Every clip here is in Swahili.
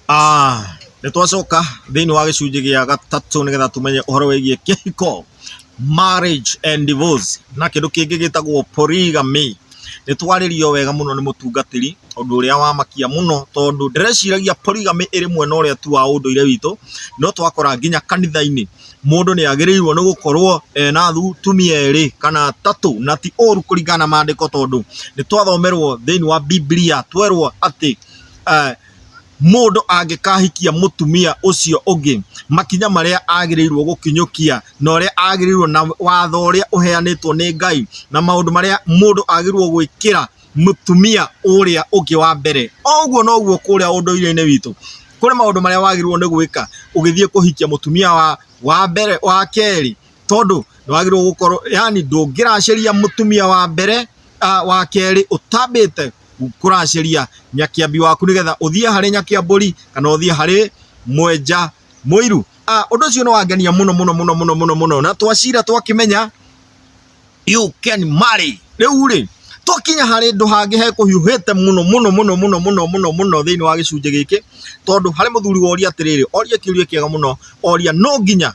Nĩ twacoka thĩinĩ wa gĩcunjĩ gĩa gatatũ nĩgetha tũmenye ũhoro wĩgiĩ kĩhiko, marriage and divorce, na kĩndũ kĩngĩ gĩtagwo polygamy. Nĩ twarĩrio wega mũno nĩ mũtungatĩri, ũndũ ũrĩa wamakia mũno, tondũ ndĩreciragia polygamy ĩrĩ mwena ũrĩa tu wa ũndũire witũ, no twakora nginya kanitha-inĩ mũndũ nĩ agĩrĩirwo nĩ gũkorwo na atumia erĩ kana atatũ, na ti ũru kũringana na maandĩko, tondũ nĩ twathomerwo thĩinĩ wa Biblia twerwo atĩ mũndũ angĩkahikia mũtumia ũcio ũngĩ, makinya marĩa agĩrĩirwo gũkinyũkia na ũrĩa agĩrĩirwo na watho ũrĩa ũheanĩtwo nĩ Ngai, na maũndũ marĩa mũndũ agĩrĩirwo gwĩkĩra mũtumia ũrĩa ũngĩ wa mbere. Oguo noguo kũrĩa ũndũire-inĩ witũ kũrĩ maũndũ marĩa wagĩrĩirwo nĩ gwĩka ũgĩthiĩ kũhikia mũtumia wa mbere wa kerĩ, tondũ nĩ wagĩrĩirwo gũkorwo, yani ndũngĩracĩria mũtumia wa mbere wa kerĩ ũtambĩte kũracĩria nyakiambi waku nĩgetha ũthiĩ harĩ nyakiambũri kana ũthiĩ harĩ mwenja mũiru. Ũndũ ũcio nĩ wangenia mũno mũno mũno mũno mũno mũno, na twacira twakĩmenya you can marry. Rĩu rĩ, twakinya harĩ ndũ hangĩ hekũhiũhĩte mũno mũno mũno mũno mũno mũno mũno thĩinĩ wa gĩcunjĩ gĩkĩ, tondũ harĩ mũthuri woria atĩrĩrĩ, oria kĩũria kĩega mũno, oria no nginya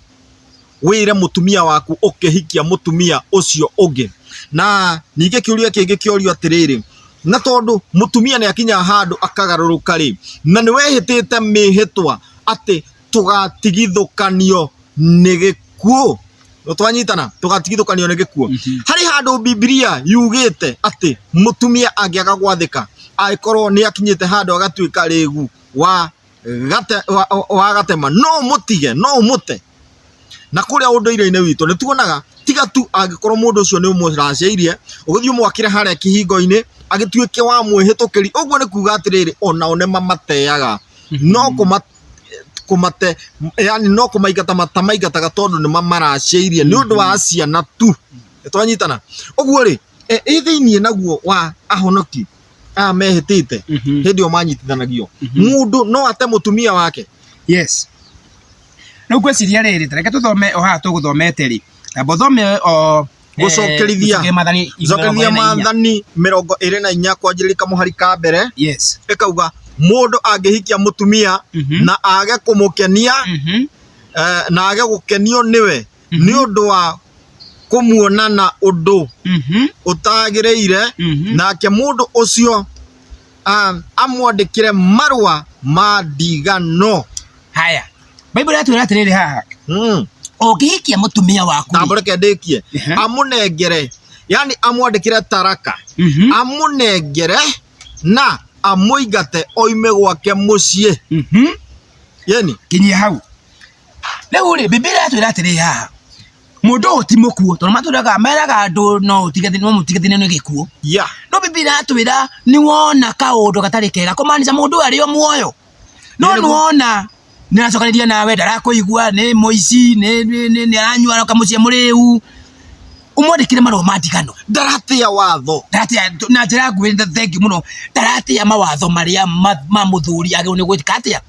wĩre mũtumia waku ũkĩhikia mũtumia ũcio ũngĩ. Na ningĩ kĩũria kĩngĩ kĩorio atĩrĩrĩ, na tondũ mũtumia nĩ akinya handũ akagarũrũka rĩ, na nĩ wehĩtĩte mĩhĩtwa atĩ tũgatigithũkanio nĩ gĩkuũ. Twanyitana, tũgatigithũkanio nĩ gĩkuũ. Harĩ handũ Biblia yugĩte atĩ mũtumia angĩaga gwathĩka, angĩkorwo nĩ akinyĩte handũ agatuĩka rĩgu wa gatema, no mũtige, no ũmũte. Na kũrĩa ũndũire-inĩ witũ nĩ tuonaga tiga tu angĩkorwo mũndũ ũcio nĩ ũmũracĩirie, ũgĩthiĩ ũmwakĩre harĩa kĩhingo-inĩ agĩtuĩke wa mwĩhĩtũkĩri, ũguo nĩ kuga atĩrĩrĩ onao nĩ mamateaga, no kũmate, yani no kũmaingata matamaingataga tondũ nĩ mamaracĩirie nĩ ũndũ wa ciana tu. Twanyitana, ũguo rĩ, thĩinĩ naguo wa ahonoki mehĩtĩte hĩndĩ ĩyo manyitithanagio, mũndũ no ate mũtumia wake. Yes. No gwĩciria rĩrĩ, tareke tũthome o haha tũgũthomete rĩ, amba thome o gũcokerithia Maathani 24 kwanjĩrĩria kamũhari ka mbere. Yes. Ĩkauga mũndũ angĩhikia mũtumia na age kũmũkenia na age gũkenio nĩwe nĩ ũndũ wa kũmuona na ũndũ ũtagĩrĩire, nake mũndũ ũcio amwandĩkĩre marũa ma ndigano. Haya, Bible yatwĩra atĩrĩrĩ haha, ũngĩhikia mũtumia waku, tamboreke ndĩkie, amũnengere, yani amwandĩkĩre taraka, amũnengere na amũingate oime gwake mũciĩ. Yani kinyia hau. Rĩu rĩ, Biblia yatwĩra atĩrĩrĩ haha, mũndũ ũyũ ti mũkuũ, tondũ matũraga meraga andũ no mũtigathine nĩ gĩkuũ. No Biblia yatwĩra nĩ wona kaũndũ gatarĩ kega kũmaanisha mũndũ ũyũ arĩ o muoyo, no nĩ wona nĩ aracokanĩria nawe, ndarakũigua, nĩ mũici, nĩ aranyua kamũciĩ mũrĩu, ũmwandĩkĩre marũa ma ndigano. Ndaratĩa watho, na njĩra nguhĩ, thengiũ mũno, ndaratĩa mawatho marĩa ma mũthuri agĩrĩirwo nĩ gwĩka atĩa,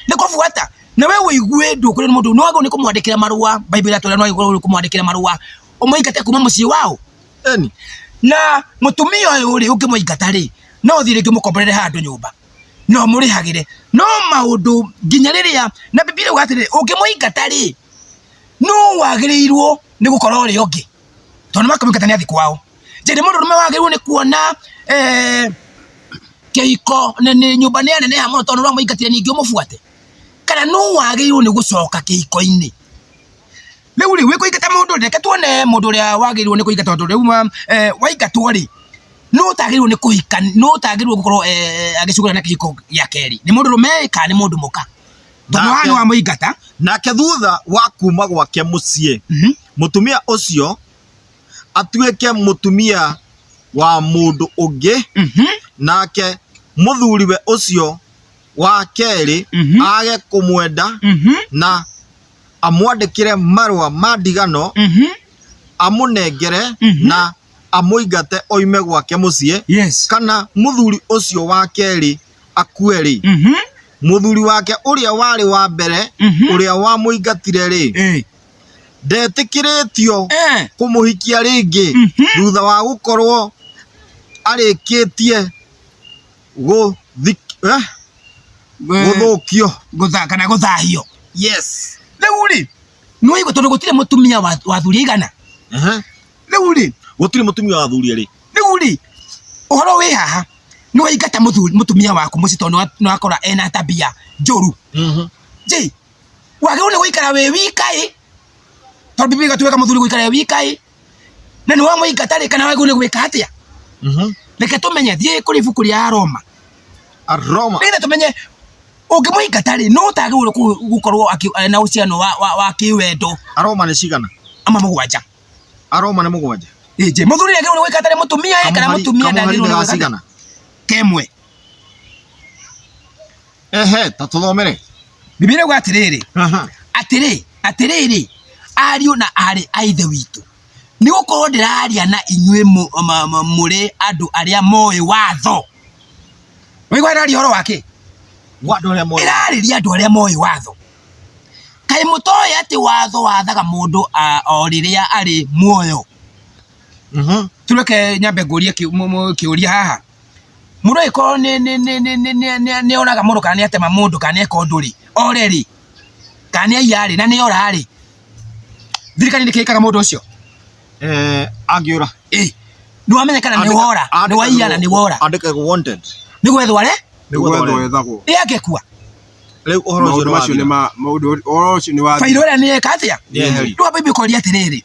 nĩ kũbuata. Na we wĩigue ndũkũrĩ nĩ mũndũ, nĩ wagĩrĩirwo nĩ kũmwandĩkĩra marũa. Bible yatwĩra nĩ wagĩrĩirwo nĩ kũmwandĩkĩra marũa, ũmũingate kuma mũciĩ wao. Na mũtumia ũyũ rĩ, ũngĩmũingata rĩ, no ũthiĩ rĩngĩ mũkomborere handũ nyũmba, no mũrĩhagĩre, no maũndũ nginya rĩrĩa, na Biblia yuga atĩrĩ, ũngĩmũingata rĩ, no wagĩrĩirwo nĩ gũkorwo ũrĩ ũngĩ, tondũ makũmũingata nĩ athi kwao. Njĩrĩ mũndũ rũme wagĩrĩirwo nĩ kuona kĩhiko nĩ nyũmba nĩ neneha mũno, tondũ ũramũingatire ningĩ ũmũbuate, kana no wagĩrĩirwo nĩ gũcoka kĩhiko-inĩ. Rĩu rĩ, wĩkũingata mũndũ, reke tuone mũndũ ũrĩa wagĩrĩirwo nĩ kũingata, tondũ rĩu waingatwo rĩ, no ũtagĩrĩirwo nĩ kũhika, no ũtagĩrĩirwo gũkorwo agĩcugũra na kĩhiko gĩa kerĩ. Nĩ mũndũ rũme kana nĩ mũndũ mũka, tondũ haha nĩ wamũingata. Nake thutha wa kuma gwake mũciĩ, mũtumia ũcio atuĩke mũtumia wa mũndũ ũngĩ, nake mũthuriwe ũcio wa kerĩ age kũmwenda na amwandĩkĩre marũa ma ndigano, amũnengere na amũingate oime gwake mũciĩ. Kana mũthuri ũcio wa kerĩ akue rĩ, mũthuri wake ũrĩa warĩ wa mbere, ũrĩa wamũingatire rĩ, ndetĩkĩrĩtio kũmũhikia rĩngĩ thutha wa gũkorwo arĩkĩtie guthukio kana guthahio. yes Riu ri no igo tondu gutire mutumia wa thuri igana. Riu ri gutire mutumia wa thuri ri. Riu ri uhoro wi haha no ingata mutumia waku muci tondu no akora ena tabia njuru. Je wagirwo ni guikara we wikai tondu bibi gatuweka muthuri guikara we wikai na ni wa muingata ri kana wagirwo ni gwika atia. Reke tumenye thie kuri ibuku ria Aroma. Reke tumenye ungimuingata ri no utagirwo gukorwo na uciano wa kiwendo. Aroma ni cigana? Ama mugwanja. Aroma ni mugwanja. Je muthuri agirwo ni gwika ri mutumia kana mutumia ndagirwo ni gwika kemwe. Ta tuthomere. Biblia gwa atiriri. Atiriri ariu na ari aithe witu. Ni gukorwo ndiraria na inyue muri andu aria moe watho. Wigwa ndiraria horo wake? Wandu aria moe. Irariria andu aria moe watho. Kai mutoe ati watho wathaga mundu o riria ari muoyo. Tureke nyambe ngurie kiuria haha. Mundu iko ni oraga mundu kana ni atema mundu kana eka nduri. Oreri. Kana ayari na ni orari. Thirikari ni kikaga mundu ucio. Agiura. Ni wamenye kana ni wora. Ni waiyana ni wora. Andike wanted. Ni gwethwa re? Ni gwethwa ethagwo. Agekua. Riu uhoro ucio ni wa maundu uhoro ucio ni wa fairo ria ni eka atia. Ndu bibi koria atiriri.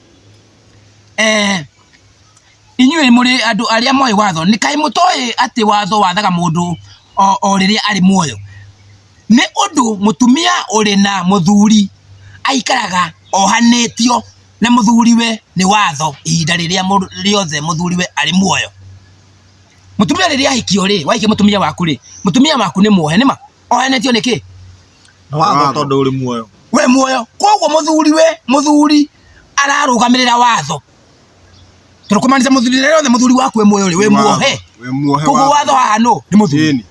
Inyue muri andu aria moe watho ni kai mutoe ati watho wathaga mundu o riria ari muoyo. Ni undu mutumia uri na muthuri aikaraga ohanetio na muthuriwe ni watho ihinda riria riothe muthuriwe ari muoyo. Mutumia riria ahikio ri waike mutumia waku ri mutumia waku ni muohe nima ohanetio niki na watho tondu uri muoyo we muoyo koguo muthuri ararugamirira watho. Turukumanisha muthuri riothe muthuri waku we muoyo ri we muohe koguo watho haha no ni muthuri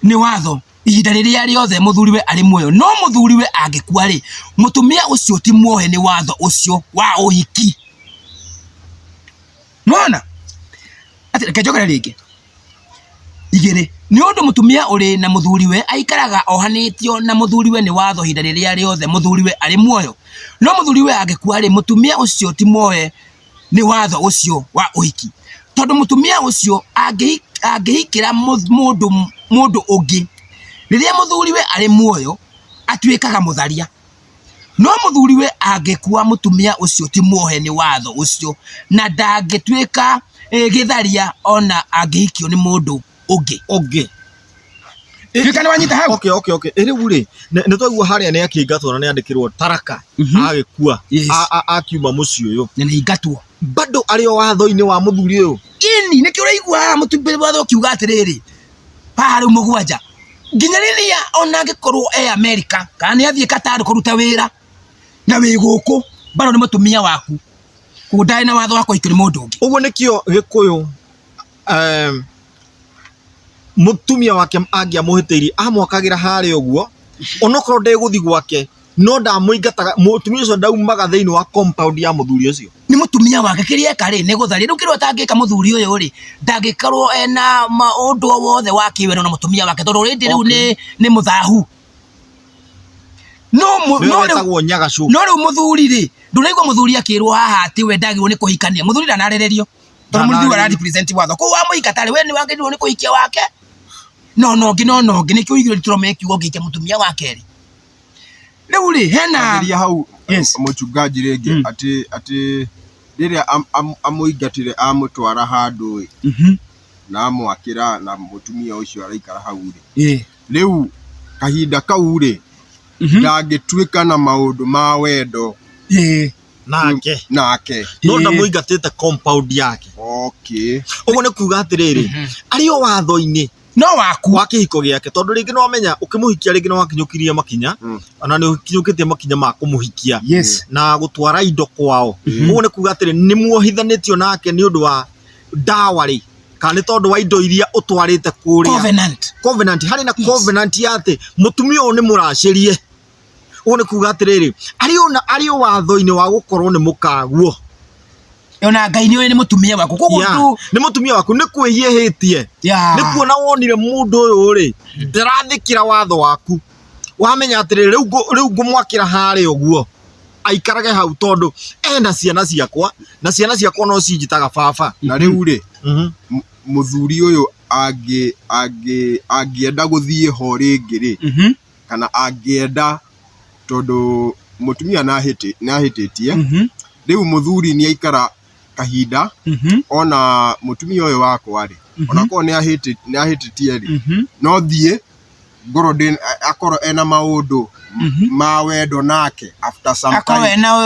ni watho ihinda riria riothe muthuriwe ari muoyo. No muthuriwe angikua ri mutumia ucio ti muohe ni watho ucio wa uhiki. Nona ati kejogera ringi igire ni undu mutumia uri na muthuriwe aikaraga ohanetio na muthuriwe ni watho ihinda riria riothe muthuriwe ari muoyo. No muthuriwe angikua ri mutumia ucio ti muohe ni watho ucio wa uhiki tondu mutumia ucio angihikira mundu ungi riria muthuriwe ari muoyo atuikaga mutharia. No muthuriwe angikua mutumia ucio ti muohe ni watho ucio na ndangituika githaria ona angihikio ni mundu ungi. Fikana wanyita hau. Okay. Riu ri ni twaigua haria ni akingatwo na ni andikirwo taraka agikua akiuma muci uyu na ni ingatwo bado ari o watho-ini wa muthuri uyu. Ini niki uraigua mutumbi watho kiuga atiriri pari mugwanja nginya riria ona angikorwo America kana ni athie Qatar kuruta wira na wi guku bado ni mutumia waku kudai na watho wako ikiri mundu ungi. Uguo nikio Gikuyu mutumia wake angiamuhitiiri amwakagira hari uguo onokorwo ndeguthi gwake no ndamuingataga mutumia ucio ndaumaga thiini wa compound ya muthuri ucio ni mutumia wake kiria eka ri ni gutharia. Riu kirwa tangika muthuri uyu ri ndangikorwo ena maundu wothe wa kiwero na mutumia wake tondu rindi riu ni muthahu. No riu muthuri ri nduraigwa muthuri akirwo haha ati we ndagirwo ni kuhikania. Muthuri ndanarererio tondu muthuri ara represent watho ko wa muikatari we ni wagirwo ni kuhikia wake no ngi nikio igire turome kiugo gike mutumia wake ri. Riu ri hena agiria hau muchungaji ringi ati riria amuingatire amutwara handu na amwakira na mutumia ucio araikara hau ri riu kahinda kau ri ndangituika na maundu ma wendo nake no ndamuingatite compound yake. Okay, uguo ni kuuga atiriri ari o watho-ini no waku wa kihiko giake tondu ringi no amenya ukimuhikia ringi no wakinyukirie makinya ona ni ukinyukitie makinya ma kumuhikia na gutwara indo kwao. Uguo ni kuuga atiri ni muohithanitio nake ni undu wa dawari kana tondu wa indo iria utwarite kuria covenant hari na covenant yate mutumia uyu ni muracirie. Uguo ni kuuga atiriri ari o watho-ini wa gukorwo ni mukaguo Ona Ngai ni mutumia waku koguo tu ni mutumia waku ni kwihiehitie ni kuona wonire mundu uyu ri ndirathikira watho waku wamenya atiri riu ngumwakira hari uguo aikarage hau tondu ena ciana ciakwa na ciana ciakwa no cinjitaga baba na riu ri muthuri uyu angienda guthie ho ringi ri kana angienda tondu mutumia nahititie riu muthuri ni aikara kahinda ona mutumia uyu wakwa ri ona ko ni ahititie ri no thie ngoro akoro ena maundu ma wendo nake after some time akoro ena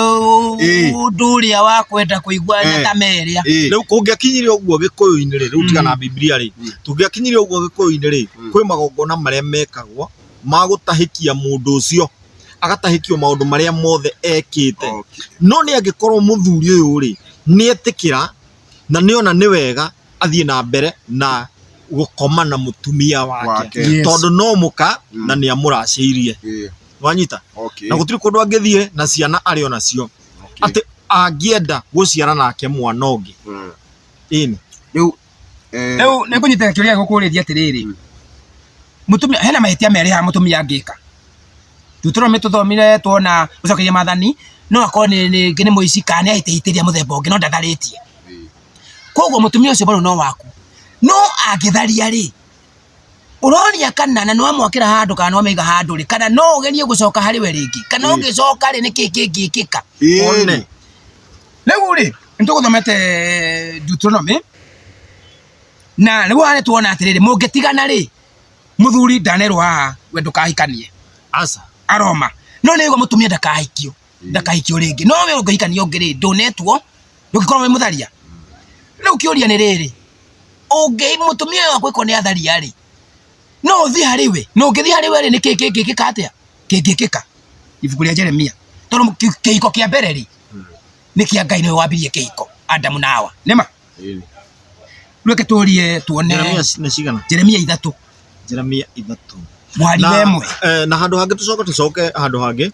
uduria wa kwenda kuigua na tameria riu kungiakinyire uguo gikuyu-ini ri riu tiga na Biblia ri tungiakinyire uguo gikuyu-ini ri kwi magongona maria mekagwo ma gutahikia mundu ucio agatahikio maundu maria mothe ekite no ni angikorwo muthuri uyu ri ni etikira na ni ona ni wega athie na mbere na gukoma na mutumia wake tondu no muka na ni amuraciirie wanyita na gutiri kundu angithie na ciana ari ona cio ati angienda guciara nake mwana ungi ini riu ne kunyita kiria gukuriria atiriri mutumia hena mahitia meri ha mutumia angika tuturome tuthomire tuona ucokeria mathani no akoni ni ngine muici kana ahitihitiria muthemba ungi no ndatharitie koguo mutumia ucio bado no waku no agitharia ri uroria kana na no amwakira handu kana no meiga handu ri kana no ugerie gucoka hari we ringi kana ungicoka ri niki kingikika one riu ri nituguthomete Deuteronomy na riu hane tuona atiriri mungitigana ri muthuri ndanerwo haha we ndukahikanie asa aroma no nigo mutumia ndakahikio ringi no we ungihikania ungi ri ndunetwo ndugikorwo we mutharia riu kiuria ni riri ungi mutumia wakwa iko ni atharia ri no uthi hari we no ungithi hari we ri ni kingikika atia kingikika ibuku ria Jeremia tondu kihiko kia mbere ri ni kia Ngai ni wambirie kihiko Adamu na Hawa nema reke turie tuone Jeremia ni cigana Jeremia 3 Jeremia 3 mwari wemwe na handu hangi tucoke handu hangi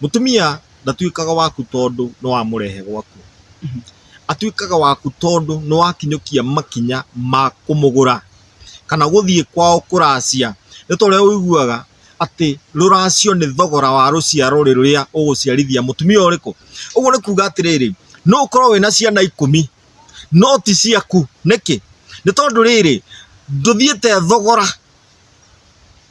mutumia ndatuikaga waku tondu no amurehe gwaku atuikaga waku tondu no akinyukia makinya ma kumugura kana guthie kwao kuracia ni tore uiguaga ati ruracio ni thogora wa ruciaro ruria uguciarithia mutumia uriku uguo ni kuga atiriri no ukorwo wina ciana 10 no ti ciaku niki ni tondu riri nduthiete thogora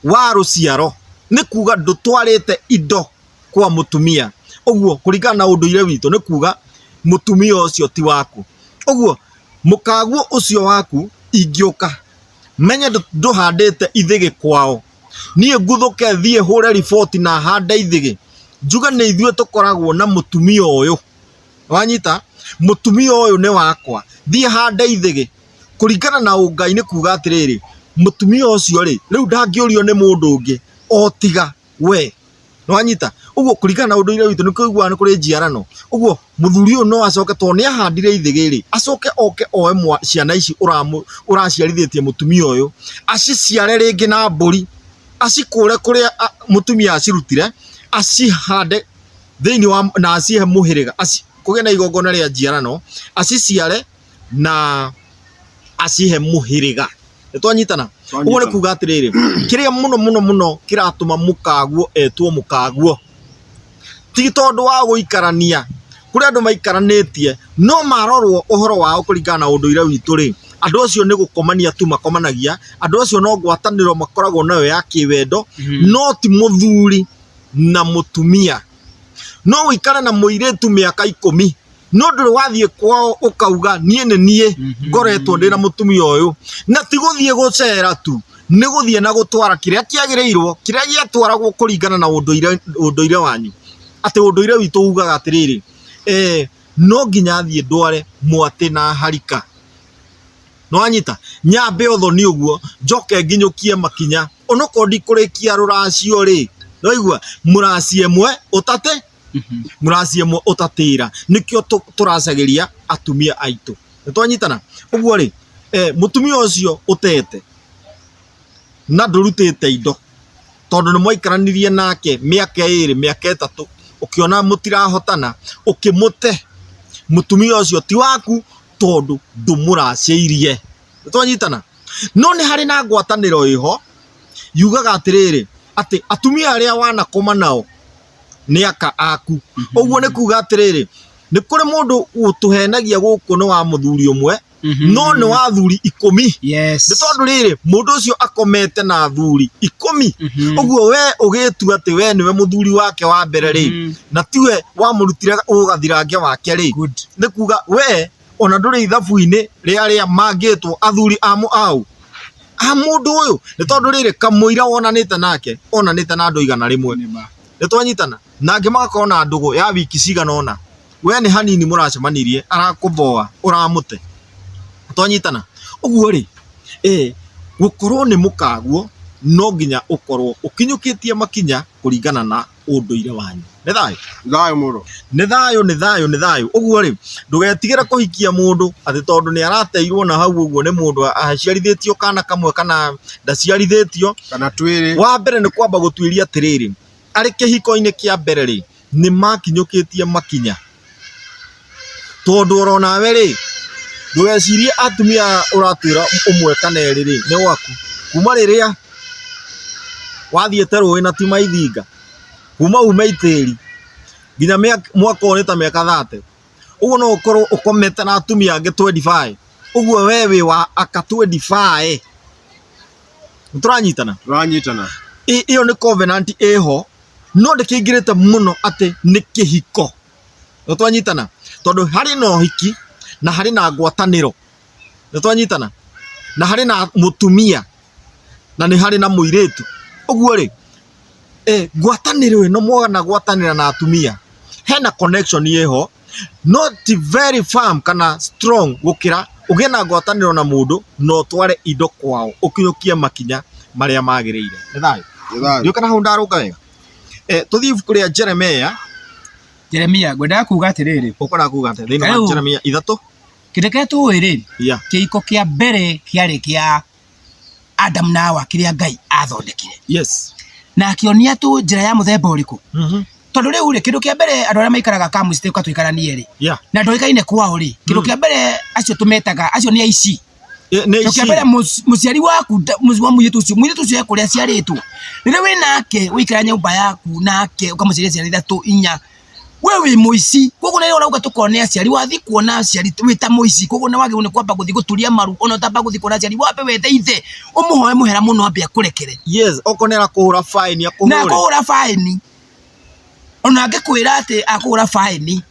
wa ruciaro ni kuga ndutwarite indo kwa mutumia uguo kuringana na unduire witu ni kuga mutumia ucio ti waku uguo mukaguo ucio waku ingiuka menye nduhandite ithigi kwao nie nguthuke thie hure report na handa ithigi njuga ni ithue tukoragwo na mutumia uyu wanyita mutumia uyu ni wakwa thie handa ithigi kuringana na ungai ni kuga atiriri mutumia ucio ri riu ndangiurio ni mundu ungi otiga we wanyita uguo kuringana na unduire witu ni kuigua ni kuri njiarano uguo muthuri uyu no acoke to ni ahandire ithigi ri acoke oke oe ciana ici uraciarithitie mutumia uyu aciciare ringi na mburi acikure kuria mutumia acirutire acihande thiini wa na acihe muhiriga kuge na igongona ria njiarano aciciare na acihe muhiriga nitwanyitana uguo ni kuga atiriri kiria muno kiratuma mukaguo etwo mukaguo ti tondu wa guikarania kuri andu maikaranitie no marorwo uhoro wao kuringana na unduire witu ri andu acio ni gukomania tu makomanagia andu acio no ngwataniro makoragwo nayo ya kiwendo no ti muthuri na mutumia no wikara na muiretu miaka 10 no nduri wathie kwao ukauga nie ngoretwo ndina mutumia uyu na ti guthie gucera tu ni guthie na gutwara kiria kiagireirwo kiria giatwaragwo kuringana na unduire wanyu ati unduire witu ugaga atiriri no nginya thie ndware mwate na harika no anyita nyambe uthoni uguo njoke nginyukie makinya onoko ndikurikia ruracio ri no igua muracie mwe utate muracie mwe utatira nikio turacageria atumia aitu nitwanyitana uguo ri mutumia ucio utete na ndurutite indo tondu ni mwaikaranirie nake miaka 2 miaka 3 ukiona mutirahotana ukimute mutumia ucio ti waku tondu ndumuraciirie. Twanyitana no ni hari na ngwataniro iho yugaga atiriri ati atumia aria wanakoma nao ni aka aku. Uguo ni kuga atiriri ni kuri mundu utuhenagia guku no wa muthuri umwe no ni wa thuri 10. Yes. Ni tondu riri mundu ucio akomete na thuri 10. Uguo we ugitua ati we niwe muthuri wake wa mbere ri na tiwe wamurutire ugathirangia wake ri. Ni kuga we ona nduri ithabu-ini ria mangitwo athuri amu au a mundu uyu. Ni tondu riri kamuira wonanite nake onanite na andu 100. Ni twanyitana nange magakona ndugu ya wiki cigana ona we ni hanini muracemanirie arakuboa uramute. Twanyitana uguo ri gukorwo ni mukaguo no nginya ukorwo ukinyukitie makinya kuringana na unduire wanyu. Ni thayo Thayo muro. ni thayo. Uguo ri ndugetigire kuhikia mundu ati tondu ni arateirwo na hau uguo ni mundu aciarithitio kana kamwe kana ndaciarithitio kana twiri. Wa mbere ni kwamba gutwiria atiriri ari kihiko-ini kia mbere ri ni makinyukitie makinya tondu orona we ri ndugecirie atumia uratwira umwe kana eri ri ni waku kuma riria wathiete rui na ti maithinga kuma ume itiri nginya mwaka ni ta miaka 30. Uguo no ukorwo ukomete na atumia angi 25. Uguo we wi wa aka 25. Turanyitana iyo ni covenant eho no ndikingirite muno ati ni kihiko. Twanyitana tondu hari no hiki na hari na ngwataniro. Twanyitana na hari na mutumia na ni hari na muiritu. Uguo ri ngwataniro ino mwana gwatanira na atumia hena connection yeho not very firm kana strong gukira ugie na ngwataniro na mundu no tware indo kwao ukinyukia makinya maria magiriire. Ni thayo yo kana hau ndaruka wega. Tuthii kuria Jeremia gwenda kuga atiriri ukora kuga ati thina wa Jeremia 3 kireke tuwiri kiiko kia mbere kiari kia Adam na Hawa kiria Ngai athondekire. Yes. Na akionia tu njira ya muthemba uriku. Tondu riu ri kindu kia mbere andu aria maikaraga kamucite ka tuikaranie ri na ndoikaine kwao ri kindu kia mbere acio tumetaga acio ni aici. Kindu kia mbere muciari waku wa muiritu ucio ekuria ciaritwo riria we nake uikara nyumba yaku nake ukamuciria ciana 3 4 we wi muici koguo nayo urauga tukone aciari wathi kuona aciari wita muici koguo na wagi une kwamba guthi guturia maru ona tamba guthi kuona aciari wape we theithe umuhoe muhera muno ambe akurekere. Yes, okonera kuhura fine akuhure na kuhura fine ona angikwira ati akuhura fine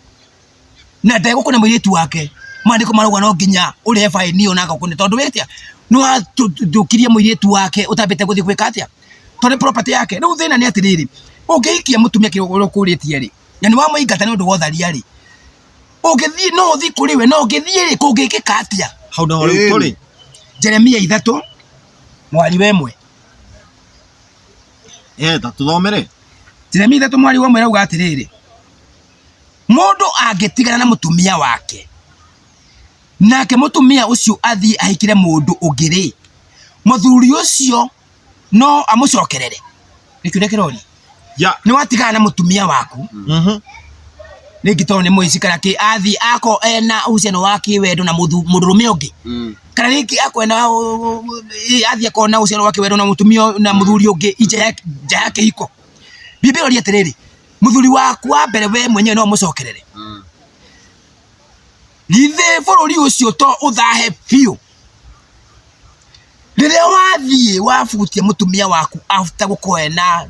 na ndegukune muiritu wake mandiko marauga no nginya uri fine ona agakune tondu wetia no atukirie muiritu wake utambite guthi gwika atia tondu property yake riu thina ni atiriri ungiikia mutumia kirogoro kuritie ri yani wa muingata ni undu wotharia ri ungithii no uthi kuriwe no ungithii ri kungikika atia hau na hori turi Jeremia 3 mwari wemwe ta tuthomere Jeremia 3 mwari wemwe rauga atiriri mundu angitigana na mutumia wake nake mutumia ucio athi ahikire mundu ungiri muthuri ucio no amucokerere nikirori ni watigana na mutumia waku ningi tondu ni muici kana ki athi ako ena uciano wake wendo na murume ungi kana ningi ako ena athi ako na uciano wake wendo na mutumia na muthuri ungi ija yake hiko Biblia ria atiriri muthuri waku wa mbere we mwenyewe no mucokerere lithe bururi ucio to uthahe biu riria wathie wafutia mutumia waku after gukoena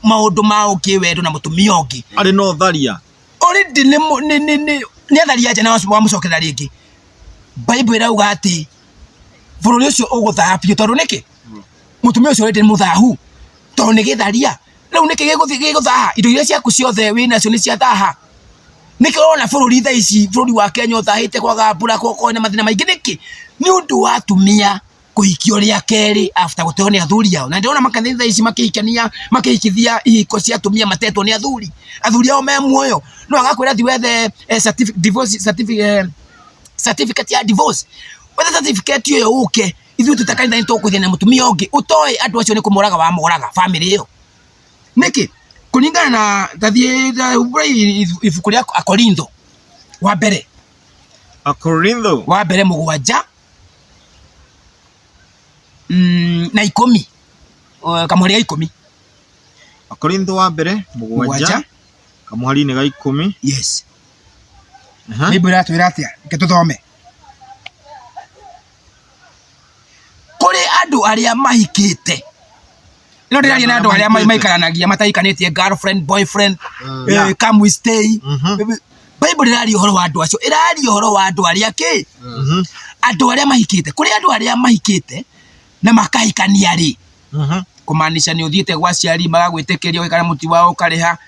maundu ma ukiwendo na mutumia ungi ari no tharia already ni atharia jana wa mucokerera ringi. Bible irauga ati bururi ucio uguthapio tondu niki mutumia ucio already ni muthahu tondu ni githaria riu niki giguthaha indo iria ciaku ciothe wina cio ni ciathaha niki ona bururi tha ici bururi wa Kenya uthahite kwaga mbura kokoina mathina maingi niki ni undu wa atumia kuhikio ria keri after guteo ni athuri yao na ndiona makanitha ici makihikania makihikithia ihiko cia atumia matetwo ni athuri ao me muoyo no agakwira thi wethe certificate ya divorce wethe certificate yo uke ithu tutakanitha ni tukuthia na mutumia ungi utoi andu acio ni kumuraga wa moraga family yo niki kuningana na tathie ibuku ria Akorintho wa mbere Akorintho wa mbere 7 na 10 kamuhari ga 10 Akorintho wa mbere 7 kamuhari ni ga 10 yes Bible iratwira atia ke tuthome kuri andu aria mahikite no ndiraria na andu aria maikaranagia mataikanĩtie girlfriend boyfriend come we stay Bible iraria uhoro wa andu acio iraria uhoro wa andu aria ki andu aria mahikite kuri andu aria mahikite na makahikania ri kumaanisha ni uthiite gwa ciari magagwitikiria wikara muti wao kariha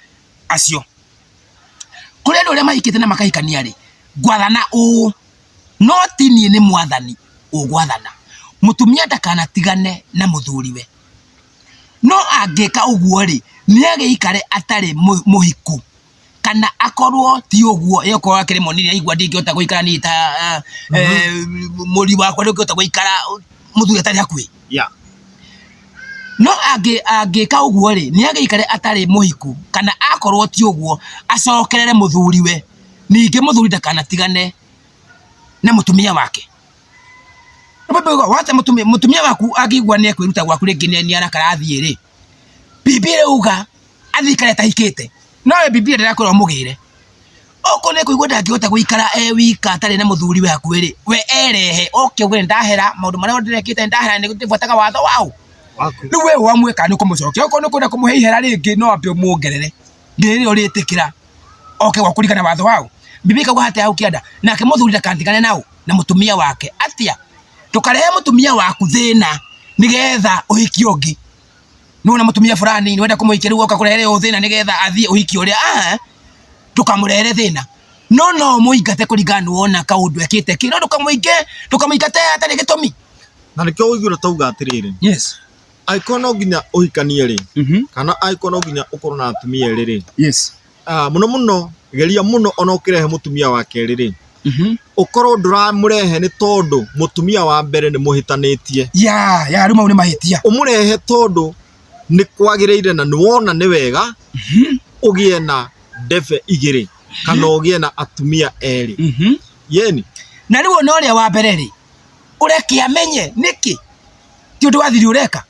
acio kuri andu aria mahikite na makahikania ri gwathana u no tini ni mwathani ugwathana mutumia ndakanatigane na muthuriwe no angika uguo ri ni ageikare atari muhiku kana akorwo ti uguo yoko akiri monini aigua ndingihota guikara ni ta muri wakwa ndingihota guikara muthuri atari hakui no angika uguo ri ni ageikare atari muhiku kana akorwo ti uguo acokerere muthuriwe ninge muthuri ndakanatigane na mutumia wake wate mutumia waku akigwa ni ekwiruta gwaku ringi ni arakarathie ri Biblia uga athikare tahikite no Biblia ndirakorwo mugire oko ne kuigwa ndangihota guikara wika atari na muthuri we hakuhi ri we erehe oke we ndahera maundu maria ndirekite ndahera ni gutibuataga watho wao riu we wamweka ni kumucokia oko ni kwenda kumuheihera ringi no ambe muongerere ndiri uritikira oke gwakurikana watho wao Biblia kauga hata au kianda nake muthuri ndakandigane nao na mutumia wake atia tukarehe mutumia waku thina nigetha uhiki ungi nuna mutumia fulani ni wenda kumuhikia riu ukakurehere thina nigetha athie uhiki uria tukamurere thina no muingate kuringana wona kaundu ekite kino tukamuingate atari gitumi na nikio uigura tauga atiriri yes aikono nginya uhikanie ri kana aikono nginya ukorwo na atumia ri yes muno geria muno ona ukirehe mutumia wake ri ukorwo nduramurehe ni tondu mutumia wa mbere ni muhitanitie ya ruma ni mahitia umurehe tondu ni kwagireire na nuwona ni wega ugie na ndebe igiri kana ugie na atumia eri yeni na riu no ria wa mbere ri ureki amenye niki ti undu wathiri ureka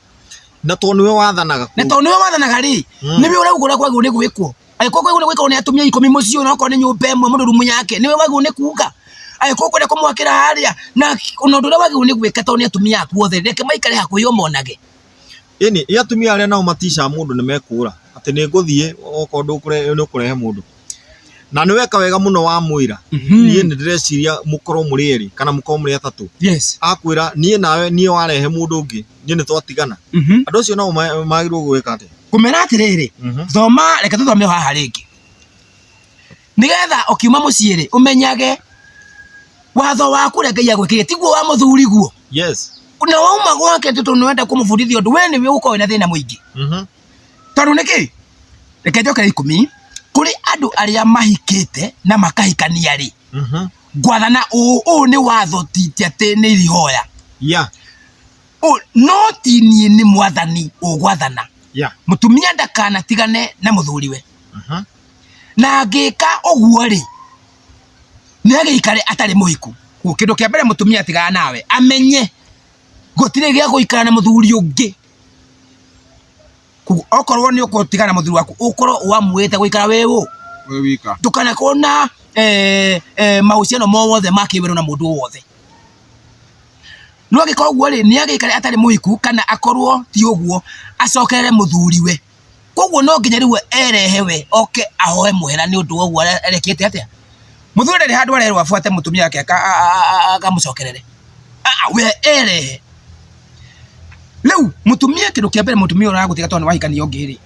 na tondu we wathanaga ri niwe uragura kwagu ni gwikwo ayiko kwagu ni gwikwo ni atumia 10 mucio no ko ni nyumba emwe mundu rumu yake niwe wagu ni kuga ayiko kwenda kumwakira haria na undu ria wagu ni gwika tondu ni atumia aku othe reke maikare hakuhi omonage yeni ya atumia aria nao matisha mundu ni mekura ati ni nguthie okondu kurehe mundu na ni weka wega muno wa mwira nie ni ndíreciria mukorwo muri eri kana mukorwo muri atatu yes akwira nie nawe nie warehe mundu ungi nie ni twatigana andu acio no magirwo gwika ati kumena atiriri thoma reke tuthome haha ringi nigetha ukiuma muciiri umenyage watho waku reke ya gwikire tiguo wa muthuri guo yes kuna wauma gwake tutu nwenda kumufundithia undu we niwe uko wina thina muingi tondu niki reke njokere 10 kuri andu aria mahikite na makahikania ri gwathana uu ni watho titi ati ni rihoya no tini ni mwathani ugwathana mutumia ndakanatigane na muthuriwe na angika uguo ri ni ageikare atari muhiku kindu kia mbere mutumia atigana nawe amenye gutire gia guikara na muthuri ungi okorwo ni ukutigana na muthuri waku ukorwo wamwite guikara wewe wika tukana kona mahusiano mothe makiwero na mundu wothe no agika uguo ri ni ageikare atari muhiku kana akorwo ti uguo acokerere muthuriwe koguo no nginya riwe erehewe oke ahoe muhera ni undu uguo arekete atia muthuri ndari handu arerwo afuate mutumia yake akamucokerere we erehe riu mutumia kindu kia mbere mutumia uragutiga tondu wahikania ungi ri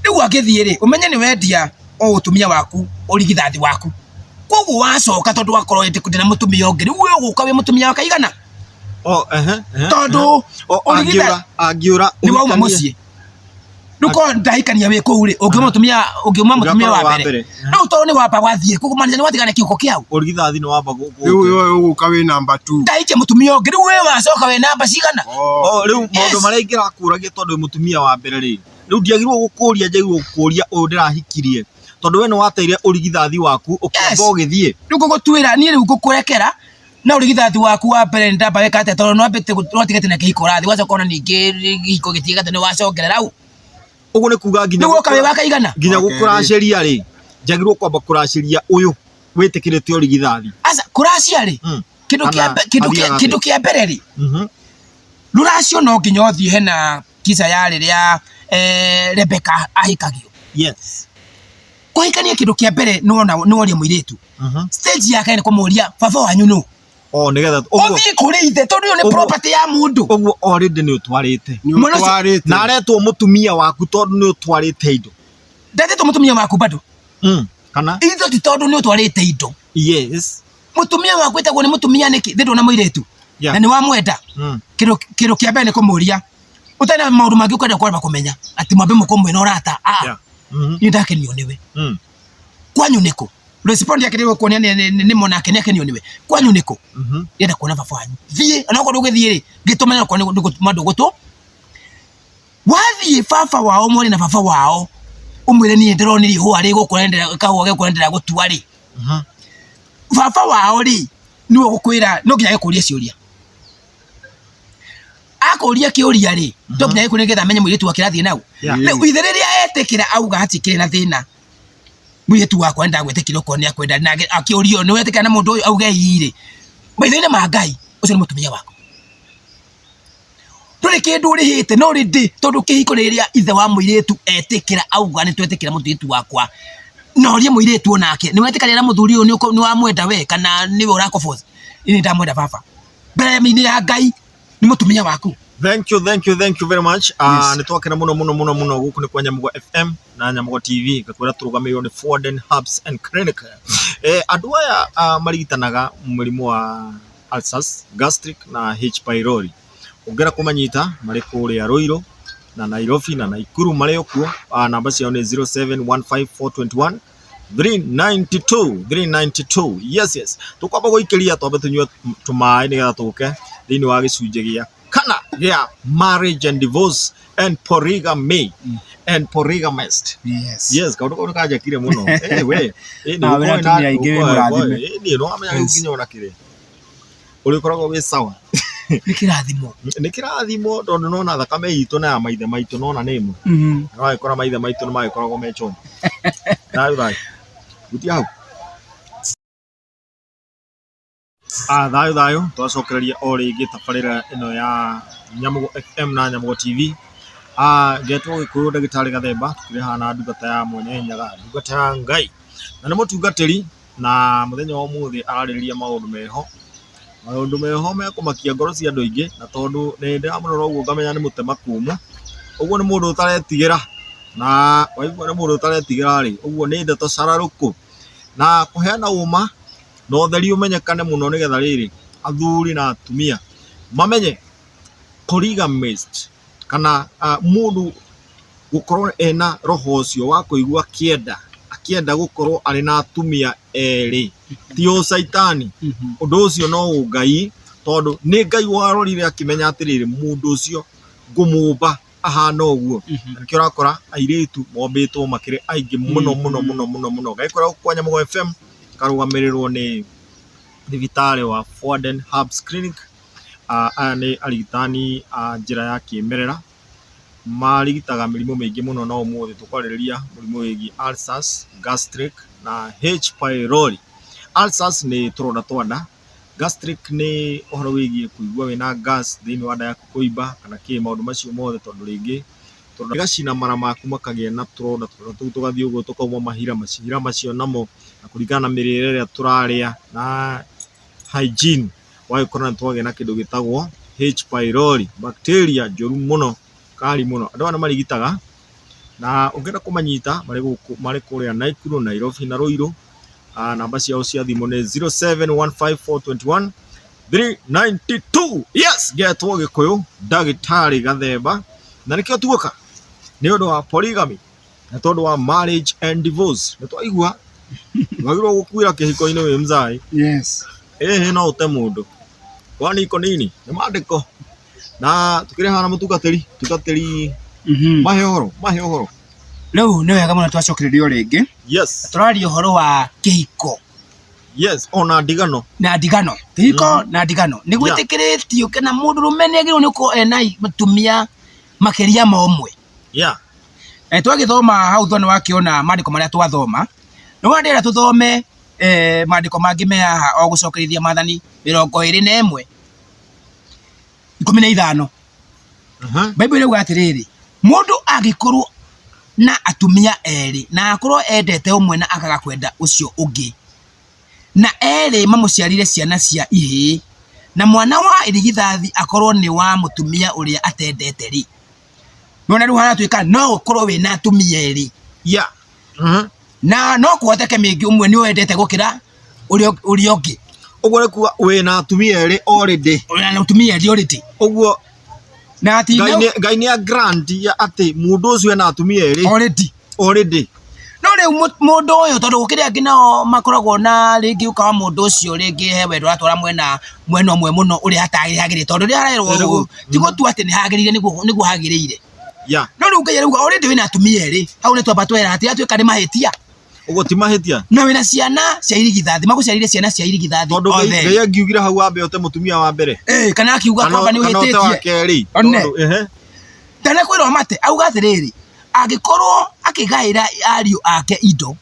riu agithie ri umenye ni wendia o utumia waku urigithathi waku koguo wacoka tondu wakorwo ndina mutumia ungi riu we uguka wi mutumia wa kaigana tondu angiura ni wauma mucii nuko ndahikania we kuu ri ungiuma mutumia wa mbere riu tondu ni wamba wathie kugumanisa ni watigana kiuko kiau urigithathi ni wamba riu uguka wi number 2 ndaikia mutumia ungi riu we wacoka we namba cigana riu maundu maria ingirakuragia tondu mutumia wa mbere ri riu ndiagirwo gukuria njagirwo gukuria uyu ndirahikirie tondu we no wateire urigithathi waku ukimba ugithie riu gugutwira nie riu gukurekera na urigithathi waku wa mbere ndamba weka ate tondu no ambite rotigete na kihiko rathi wacoka ona ningi gihiko gitigate ni wacokerera au uguo ni kuga nginya ni woka we wakaigana nginya gukuraciria ri njagirwo kwamba kuraciria uyu witikirite urigithathi asa kuracia ri kindu kia mbere ri ruracio no nginya uthie hena kisa ya riria Rebecca ahikagio yes kuhikania kindu kia mbere no oria muiritu stage yake ni kumuria baba wanyu no nigetha uthie kuri ithe tondu yo ni property ya mundu uguo already ni utwarite na aretwo mutumia waku tondu ni utwarite indo ndatetwo mutumia waku bado kana itho ti tondu ni utwarite indo yes mutumia waku etagwo ni mutumia niki thindo na muiritu na ni wa mwenda kindu kia mbere ni kumuria utana maundu mangi ukenda kwamba kumenya ati mwambe mukomwe na urata ni ndakenio niwe kwanyu niko respond yake ndio kuonia ni monake nake niwe kwanyu niko yenda kuona baba wanyu thie anako ndugithie ri gitumenya kwa ni mandugutu wathie baba wao mwori na baba wao umwire ni ndironi ihua ri gukurendera kahua ge kurendera gutua ri baba wao ri niwe gukwira no nginya gikuria ciuria akoria kiuria ri to nginya gikuria getha menye muiritu wakirathie nau riu ithe riria etikira auga hatikire na thina muiritu wakwa nda gwetikira ko ni akwenda na akiurio ni wetikana na mundu auge iri maithe-ini ma Ngai ucio ni mutumia wako nduri kindu rihite no rindi tondu kihiko riria ithe wa muiritu etikira auga ni twetikira muiritu wakwa no rie muiritu onake ni wetikana muthuri uyu ni wa mwenda we kana niwe urakoboza ini ndamwenda baba mbere ya Ngai ni mutumia waku. Thank you very much. Nitwakena muno guku ni kwa Nyamugo FM na Nyamugo TV gakwira turugamirwo ni Foden Herbs and Clinic. Andu aya marigitanaga murimu wa ulcers, gastric na H pylori. Ungera kumanyita mari kuria Ruiru na Nairobi na Naikuru mari okuo. Namba ciao ni 0715421392 392. Yes. Tukwamba guikiria twambe tunywe tumai nigetha tuke thini wa gicunje gia kana gia marriage and divorce and polygamy and polygamist. Yes kaundu kaja kire muno we ni natumia ingi we murathime ni no amenya nginya ona kire uri koragwo we sawa ni kirathimo tondu nona thakame itu na ya maithe maitu nona nemu no aikora maithe maitu no maikoragwo me chombo na gutia hau thayo twacokereria o ringi tabarira ino ya Nyamugo FM na Nyamugo TV. Getwo gikuyu ndagitari Gathemba tukire hana ndungata ya mwene nyaga ndungata ya Ngai na ni mutungatiri na muthenya wa muthi arariria maundu meho me kumakia ngoro cia andu ingi na tondu ni ndiramurora uguo ngamenya ni mutema kumu uguo ni mundu utaretigira na waigua ni mundu utaretigira ri uguo ni ndeto cararuku na kuheana uma no theri umenyekane muno nigetha riri athuri na atumia mamenye polygamist kana mundu gukorwo ena roho ucio wa kuigua akienda gukorwo ari na atumia eri ti o saitani undu ucio no Ngai tondu ni Ngai warorire akimenya atiriri mundu ucio ngumumba ahana uguo nikio rakora airitu mombitwo makire aingi muno gaikora kwa Nyamugo FM karugamirwo ni thibitari wa Foden Herbs Clinic. Aya ni arigitani njira ya kimerera marigitaga mirimo mingi muno no umuthi tukwariria murimo wigi ulcers, gastric na H pylori. Ulcers ni turonda twanda, gastric ni uhoro wigi kuigua wina gas thini wa nda yaku kuimba kana ki maundu macio mothe tondu ringi gacina mara maku makagia na turonda tugathie uguo tukauma mahira macio namo na kuringana na mirire ria turaria na hygiene waikora twagia na kindu gitagwo H pylori, bacteria njuru muno kari muno andu ana marigitaga na ungenda kumanyita mari kuria Naikuru, Nairobi na Ruiru. Namba ciao cia thimu ni 0715421392. Yes getwo gikuyu ndagitari Gathemba na nikio tuoka ni undu wa polygamy na tondu wa marriage and divorce ni twaigua wagirwo gukwira kihiko-ini wi mzai. Yes no ute mundu kwani iko nini ni maandiko na tukire hana mutungatiri mahe uhoro Riu ni wega muno twacokererio ringi. Yes. Turaria uhoro wa kihiko. Yes, ona ndigano. Na ndigano. Kihiko na ndigano. Ni gwitikiritio kana mundu rume agirwo ni ko ena mutumia makiria momwe. Yeah. Twagithoma hau thoni wakiona maandiko maria twathoma. No ndira tuthome maandiko mangi me haha o gucokerithia Maathani 21 15. Bible ĩuga atĩrĩrĩ, mũndũ angĩkorwo na atumia erĩ na akorwo endete ũmwe na akaga kwenda ũcio ũngĩ, na erĩ mamũciarire ciana cia ihĩĩ, na mwana wa irigithathi akorwo nĩ wa mũtumia ũrĩa atendete rĩ, nona rĩu hanatuĩka no ũkorwo wĩna atumia erĩ. Yeah. Na no kũhoteke mĩingĩ ũmwe nĩ wendete gũkĩra ũrĩa ũngĩ. Ũguo nĩ kuga wĩna atumia erĩ already. Wĩna atumia erĩ already. Ũguo na ati Ngai nĩ grant ya atĩ mũndũ ũcio ena atumia erĩ already. No rĩu mũndũ ũyũ tondũ gũkĩrĩ angĩ nao makoragwo na rĩngĩ ũkawa mũndũ ũcio rĩngĩ he wendo atwara mwena ũmwe mũno ũrĩa hatagĩrĩire, tondũ rĩrĩa arerwo ti gũtua atĩ nĩ hagĩrĩire nĩguo hagĩrĩire. Yeah. No rĩu Ngai arauga already wĩna atumia erĩ, hau nĩ twamba twera atĩ atuĩka nĩ mahĩtia. Ũguo ti mahĩtia. Na wĩna ciana cia irigithathi, magũciarire ciana cia irigithathi. Tondũ Ngai angiugire hau wambe ũte mũtumia wa mbere. Kana akiuga kwamba nĩ ũhĩtĩtie. Ndana kwĩrwo mate auga atĩrĩrĩ, angĩkorwo akĩgaĩra ariũ ake indo,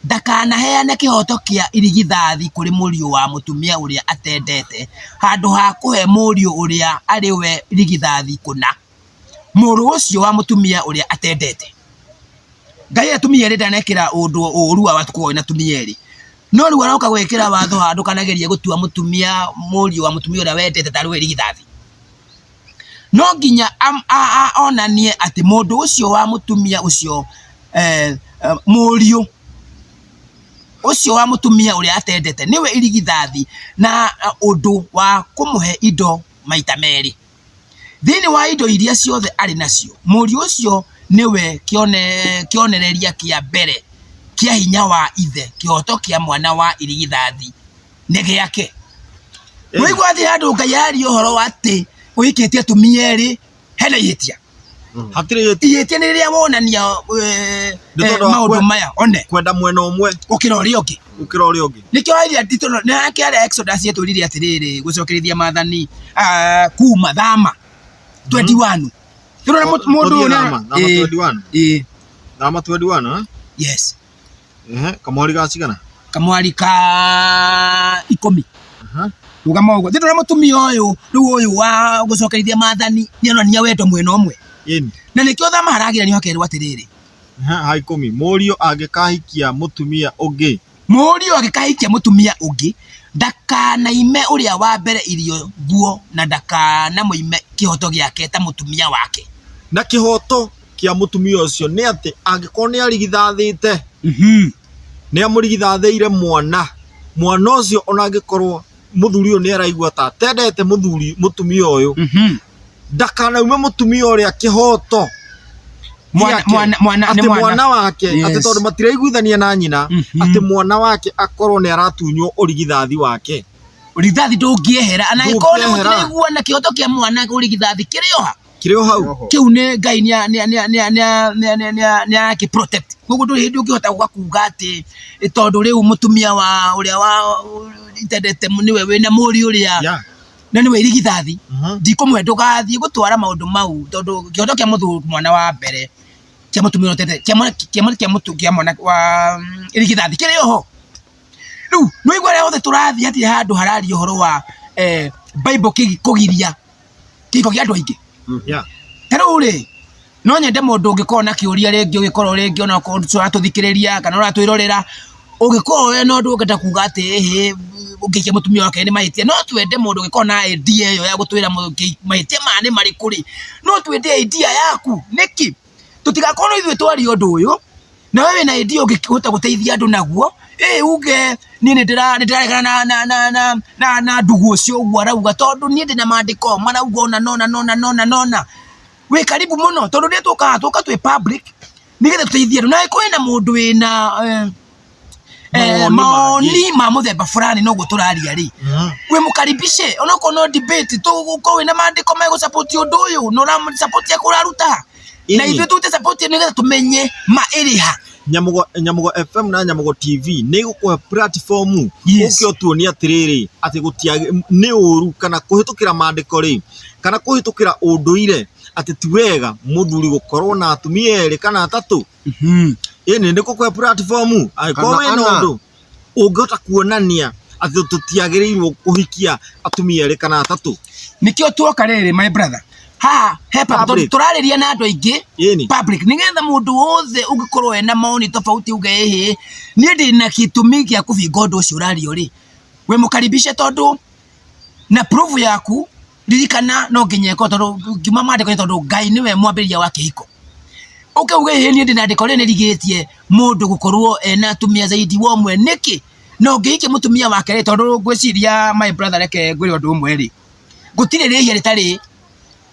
ndakanaheane kĩhoto kĩa irigithathi kũrĩ mũriũ wa mũtumia ũrĩa atendete, handũ ha kũhe mũriũ ũrĩa arĩ we irigithathi kũna mũrũ ũcio wa mũtumia ũrĩa atendete. Ngai atumia erĩ ndanekĩra ũndũ ũru wa watu na atumia erĩ, no rĩu aroka gwĩkĩra watho handũ kanageria gũtua mũriũ wa mũtumia ũrĩa wendete tarĩ we irigithathi. No nginya onanie atĩ mũndũ ũcio wa mũtumia ũcio mũriũ ũcio wa mũtumia ũrĩa atendete niwe irigithathi na ũndũ wa kũmũhe indo maita merĩ. Thĩinĩ wa indo iria ciothe arĩ nacio, mũriũ ũcio niwe kĩonereria kĩa mbere kĩa hinya wa ithe, kĩhoto kĩa mwana wa irigithathi nĩ gĩake. Mũigua atĩ handũ Ngai aria ũhoro wa atĩ ũikĩtie atumia erĩ hena ihĩtia. Hatirĩ ihĩtia nĩ rĩrĩa wonania maũndũ maya one kwenda mwena ũmwe gũkĩra ũrĩa ũngĩ. Nĩkĩo hairia nditũ nĩ kĩarĩa Exodus yetwĩrire atĩrĩrĩ gũcokerithia Maathani kuma thama 21. Tũrona mũndũ Thama 21. Yes. Kamwari ga cigana? Kamwari ka 10. Rugama ũguo. Tũrona mũtumia ũyũ rĩu ũyũ wa gũcokerithia Maathani nĩonania wendo mwena ũmwe. Na nĩkĩo thama haragira nĩ hokerwo atĩrĩrĩ. Ha 10. Mũriũ angĩkahikia mũtumia ũngĩ. Mũriũ angĩkahikia mũtumia ũngĩ, ndakanaime ũrĩa wa mbere irio nguo na ndakanamũime kĩhoto gĩake ta mũtumia wake. Na kĩhoto kĩa mũtumia ũcio nĩ atĩ angĩkorwo nĩ arigithathĩte, nĩ amũrigithathĩire mwana ũcio ona angĩkorwo mũthuri ũyũ nĩ araigua ta atendete mũtumia ũyũ, ndakanaume mũtumia ũrĩa kĩhoto mwana wake atĩ tondũ matiraiguithania na nyina, atĩ mwana wake akorwo nĩ aratunywo ũrigithathi wake. Ũrigithathi ndũngĩehera, na angĩkorwo nĩ mũtiraiguana kĩhoto kĩa mwana ũrigithathi kĩrĩ o hau. Kĩu nĩ Ngai nĩ agĩprotect. Koguo ndũrĩ hĩndĩ ũngĩhota kuga atĩ tondũ rĩu mũtumia wa ũrĩa wa itendete nĩwe wĩna mũriũ ũrĩa na nĩwe irigithathi, ndikũmũhe ndũgathiĩ gũtwara maũndũ mau, tondũ kĩhoto kĩa mũthuri mwana wa mbere kĩa mũtumia ũtendete kĩa mwana wa irigithathi kĩrĩ oho. Rĩu nĩ igua rĩa othe tũrathiĩ hatirĩ handũ hararia ũhoro wa Bible kũgiria kĩhiko kĩa andũ aingĩ. Ta rĩu rĩ, no nyende mũndũ ũngĩkorwo na kĩũria rĩngĩ ũgĩkorwo rĩngĩ ona ũratũthikĩrĩria kana ũratwĩrorera, ũngĩkorwo we no ndũ ũngĩenda kuga atĩ ũngĩikia mũtumia wake nĩ mahĩtia, no twende mũndũ ũngĩkorwo na idea ĩyo ya gũtwĩra mahĩtia maya nĩ marĩkũ rĩ, no twende idea yaku. Nĩkĩ tũtigakorwo ithuĩ twaria ũndũ ũyũ na wewe wĩna idea ũngĩhota gũteithia andũ naguo, uge niĩ nĩ ndĩraregana na ndugu ũcio ũguo arauga, tondũ niĩ ndĩna maandĩko marauga ona wĩ karibu mũno, tondũ nĩ tũka twĩ public nĩgetha tũteithie andũ. Na kwĩna mũndũ wĩna maoni ma mũthemba fulani noguo tũraria rĩ, we mũkaribishe onokorwo no debate tũgũkorwo wĩna maandĩko megũ support ũndũ ũyũ no support yako ũraruta na ithuĩ tũte support nĩgetha tũmenye ma ĩrĩha. Nyamugo FM na Nyamugo TV nĩ gũkũhe platform ũkĩo tuonia atĩrĩrĩ atĩ gũtiage nĩ ũru kana kũhĩtũkĩra mandĩko rĩ kana kũhĩtũkĩra ũndũire atĩ ti wega mũthuri gũkorwo na atumia erĩ kana atatũ. Ĩni nĩ gũkũhe platform angĩkorwo wĩna ũndũ ũngĩhota kuonania atĩ tũtiagĩrĩirwo kũhikia atumia erĩ kana atatũ. Nĩkĩo tuoka rĩrĩ my brother. Hepa tũrarĩria na andũ aingĩ public nĩgetha mũndũ wothe ũngĩkorwo ena maoni tofauti uge niĩ ndĩna gĩtũmi gĩa kũbinga ũndũ ũcio ũrario rĩ we mũkaribishe tondũ na proof yaku ririkana no nginya ĩkorwo tondũ ngiuma mandĩko tondũ Ngai nĩwe mwambĩrĩria wa kĩhiko. Uge niĩ ndĩna andĩko rĩrĩ nĩrigĩtie mũndũ gũkorwo ena atumia zaidi wa ũmwe nĩkĩ no ngĩhikie mũtumia wake rĩ tondũ ngwĩciria my brother reke ngwĩre ũndũ ũmwe rĩ gũtirĩ rĩhia rĩtarĩ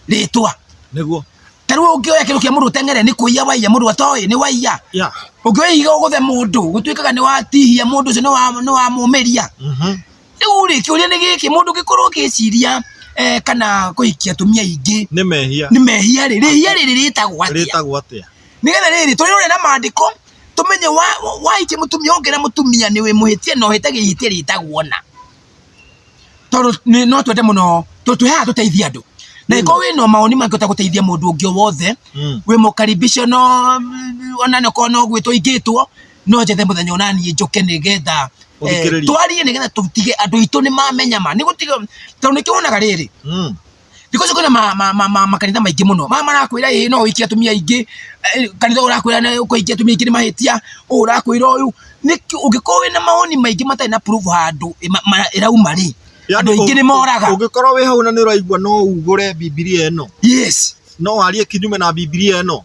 rĩtwa nĩguo tarĩu ũngĩoya kĩndũ kĩa mũndũ teng'ere nĩ kũiya waiya mũndũ atoĩ nĩ waiya ũngĩoya ihiga ũgũthe mũndũ gũtuĩkaga nĩ watihia mũndũ ũcio nĩ wamũmĩria. Rĩu rĩ kĩũria nĩ gĩkĩ mũndũ ũngĩkorwo ũgĩciria kana kũhikia atumia aingĩ nĩ mehia rĩ rĩhia rĩrĩ rĩtagwo atĩa nĩgetha rĩrĩ tũrĩ na mandĩko tũmenye wahikia mũtumia ongera mũtumia nĩ wĩ mũhĩtia na ũhĩtagia ihĩtia rĩtagwo na tondũ no twende mũno tũtũheaga tũteithia andũ na iko wĩna maoni mangĩhota gũteithia mũndũ ũngĩ wothe wĩ mũkaribisho no ona no no gwĩtwo ingĩtwo no njethe mũthenya onaniĩ njoke nĩgetha twarie nĩgetha tũtige andũ aitũ nĩ mamenya ma nĩ gũtiga tondũ nĩkĩwonaga rĩrĩ thikũ ici kwĩna makanitha maingĩ mũno marakwĩra no ũhikie atumia aingĩ kanitha ũrakwĩra ũkũhikia atumia aingĩ nĩ mahĩtia ũrakwĩra ũyũ ũngĩkorwo wĩna maoni maingĩ matarĩ na proof handũ ĩrauma rĩ andũ aingĩ nĩ moraga. Ũngĩkorwo wĩ hau na nĩ ũraigua no ugũre Biblia ĩno no warie kinyume na Biblia ĩno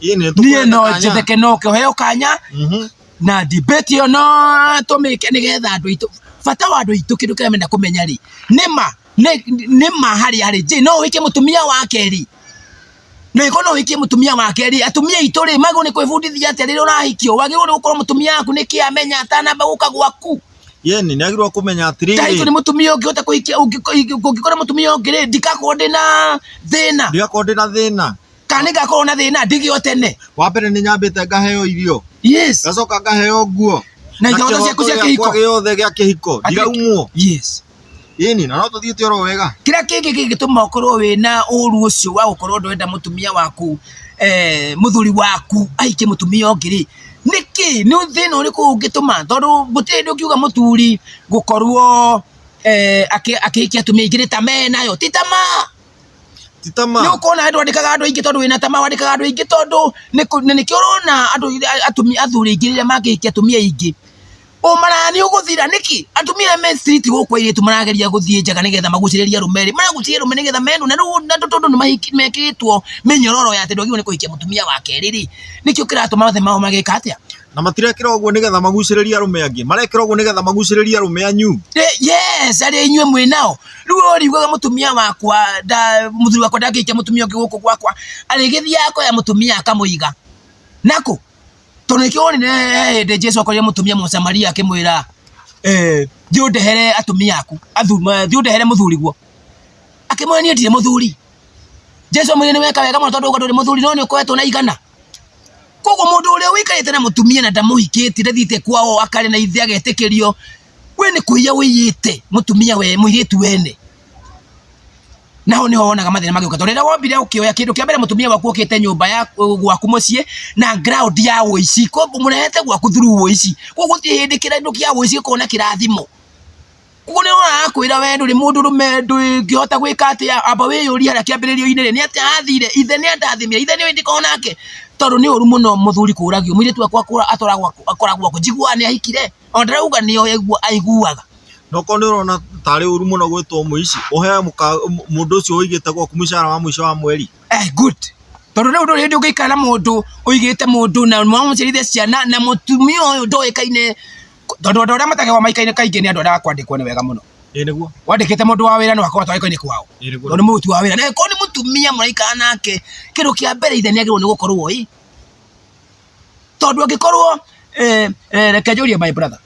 niĩ no njetheke no kĩheo kanya na debate ĩyo no tũmĩke nĩgetha andũ aitũ bata wa andũ aitũ kĩndũ kĩrĩa menda kũmenya rĩ nĩma harĩ no ũhikie mũtumia wa kerĩ na ĩko no ũhikie mũtumia wa kerĩ atumia aitũ rĩ magĩrĩirwo nĩ kwĩbundithia atĩ rĩrĩa ũrahikio wagĩrĩirwo gũkorwo mũtumia waku nĩkĩ amenya atanamba gũka gwaku. Nĩ agĩrĩirwo kũmenya atĩrĩrĩ taito nĩ mũtumia ũngĩhota kũhikia ũngĩkora mũtumia ũngĩ rĩ ndikakorwo ndĩna thĩna kana ngakorwo na thĩna ndigio tene wa mbere nĩ nyambĩte ngaheo irio ngacoka ngaheo nguo na indo ciaku cia kĩhiko gĩothe gĩa kĩhiko ndiraumwo na no tũthiĩte oro wega. Kĩrĩa kĩngĩ gĩgĩtũma ũkorwo wĩna ũru ũcio wa gũkorwo ndwenda mũtumia waku mũthuri waku ahikie mũtumia ũngĩ rĩ nĩkĩ nĩ thĩna ũrĩkũ ũngĩtũma tondũ gũtirĩ hĩndĩ ũkiuga mũthuri gũkorwo akĩhikia atumia aingĩ nĩ tama nayo ti tama nĩ ũkona andũ andĩkaga andũ aingĩ tondũ wĩna tama wandĩkaga andũ aingĩ tondũ nĩkĩo ũrona athuri aingĩ rĩrĩa makĩhikia atumia aingĩ ũmarani ũgũthira nĩkĩ atumia me street gũkũ airĩtu marageria gũthiĩ njaga nĩgetha magucĩrĩria rũme maragucĩrĩria rũme nĩgetha menu na tondũ nĩ mekĩtwo mĩnyororo ya atĩ ndwagĩrĩirwo nĩ kũhikia mũtumia wa kerĩ rĩ nĩkĩo kĩratũma othe mao magĩka atĩa na matirekĩra ũguo nĩgetha magucĩrĩria arũme angĩ marekĩra ũguo nĩgetha magucĩrĩria arũme anyu arĩ inyuĩ mwĩ nao rĩu ũriguaga mũtumia wakwa mũthuri wakwa ndangĩhikia mũtumia ũngĩ gũkũ gwakwa arĩgĩthiaga akoya mũtumia akamũiga nakũ tondũ nĩkĩo wonire hĩndĩ Jesũ akorire mũtumia Mũsamaria akĩmwĩra thiĩ ũndehere atumia aku thiĩ ũndehere mũthuri guo akĩmwĩra niĩ ndirĩ mũthuri Jesũ amwĩrire nĩ weka wega mũno tondũ ndũrĩ mũthuri no nĩ ũkoretwo na igana. Koguo mũndũ ũrĩa ũikarĩte na mũtumia na ndamũhikĩtie ndathiĩte kwao akarĩ na ithe agetĩkĩrio we nĩ kũiya wĩiyĩte mũtumia we mũirĩtu wene naho nĩho wonaga mathĩna magĩũka tondũ rĩrĩa wombire ũkĩoya kĩndũ kĩa mbere mũtumia waku ũkĩte nyũmba ya gwaku mũciĩ na ground ya ũici koguo mũrehete gwaku through ũici koguo gũtirĩ hĩndĩ kĩndũ kĩa ũici gĩkorwo na kĩrathimo koguo nĩ ũrakwĩra we ndũrĩ mũndũ rũme ndũngĩhota gwĩka atĩa amba wĩyũrie harĩa kĩambĩrĩrio-inĩ rĩ nĩ atĩa athire ithe nĩ andathimire ithe nĩ wĩndĩkao nake tondũ nĩ ũru mũno mũthuri kũragio mũirĩtu wakwa akoragwo kũjigua nĩ ahikire ona ndarauga nĩo aiguaga no ko nĩ ũrona tarĩ ũru mũno gwĩtwo mũici ũhe mũndũ ũcio ũigĩte gwaku mũcara wa mũico wa mweri good tondũ rĩu ndũrĩ hĩndĩ ũngĩikara na mũndũ ũigĩte mũndũ na mũciarithia ciana na mũtumia ũyũ ndoĩkaine tondũ andũ arĩa matagĩrwo maikaine kaingĩ nĩ andũ arĩa kwandĩkwo nĩ wega mũno nĩguo wandĩkĩte mũndũ wa wĩra no akorwo atwaĩkaine kwao tondũ nĩ mũruti wa wĩra na ko nĩ mũtumia mũraikara nake kĩndũ kĩa mbere ithe nĩ agĩrĩirwo nĩ gũkorwo tondũ angĩkorwo reke njũrie my brother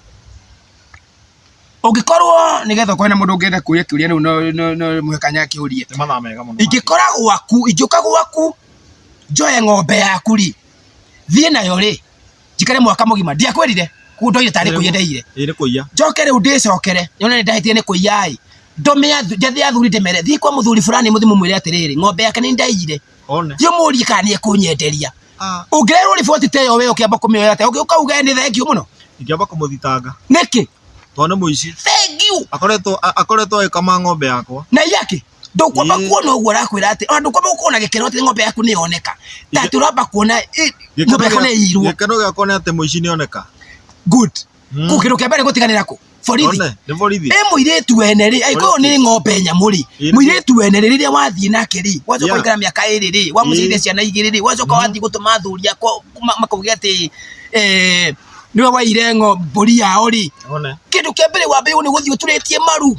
ũngĩkorwo nĩgetha ũkorwo na mũndũ ũngĩenda kũria kĩũria rĩu no mũhe kanya kĩũrie ingĩkora gwaku ingĩũka gwaku njoe ng'ombe yaku ri thiĩ nayo ri njikare mwaka mũgima ndiakwĩrire kundoire tarĩ kũiya ndeire ĩrĩ kũiya njoke rĩu ndĩcokere nyone nĩ ndahĩtire nĩ kũiya ĩ ndome njathi athuri ndemere thiĩ kwa mũthuri fulani mũthimũ mwĩre atĩrĩrĩ ng'ombe yake nĩ ndaire one thiĩ mũũrie kana nĩ ekũnyenderia ũngĩrerwo riboti ta ĩyo we ũkĩamba kũmĩoya atĩa ũkauga nĩ thengio mũno ingĩamba kũmũthitanga nĩkĩ tondũ nĩ mũici thengio akoretwo agĩkama ng'ombe yakwa na yake ndũkwamba kuona ũguo arakwĩra atĩ ona ndũkwamba kuona gĩkeno atĩ ng'ombe yaku nĩ yoneka ta tũramba kuona ng'ombe yaku nĩ ĩirwo gĩkeno gĩakwa nĩ atĩ mũici nĩ oneka good kũ kĩndũ kĩa mbere gũtiganĩra kũ borithi nĩ borithi mũirĩtu wene rĩ angĩkorwo nĩ ng'ombe nyamũ rĩ mũirĩtu wene rĩ rĩrĩa wathiĩ nake rĩ wacoka gũikara mĩaka ĩrĩ rĩ wamũciarĩire ciana igĩrĩ rĩ wacoka wathiĩ gũtũma athuri akwa makauge atĩ nĩwe waire mbũri yao rĩ kĩndũ kĩa mbere wambere nĩ gũthiĩ ũturĩtie maru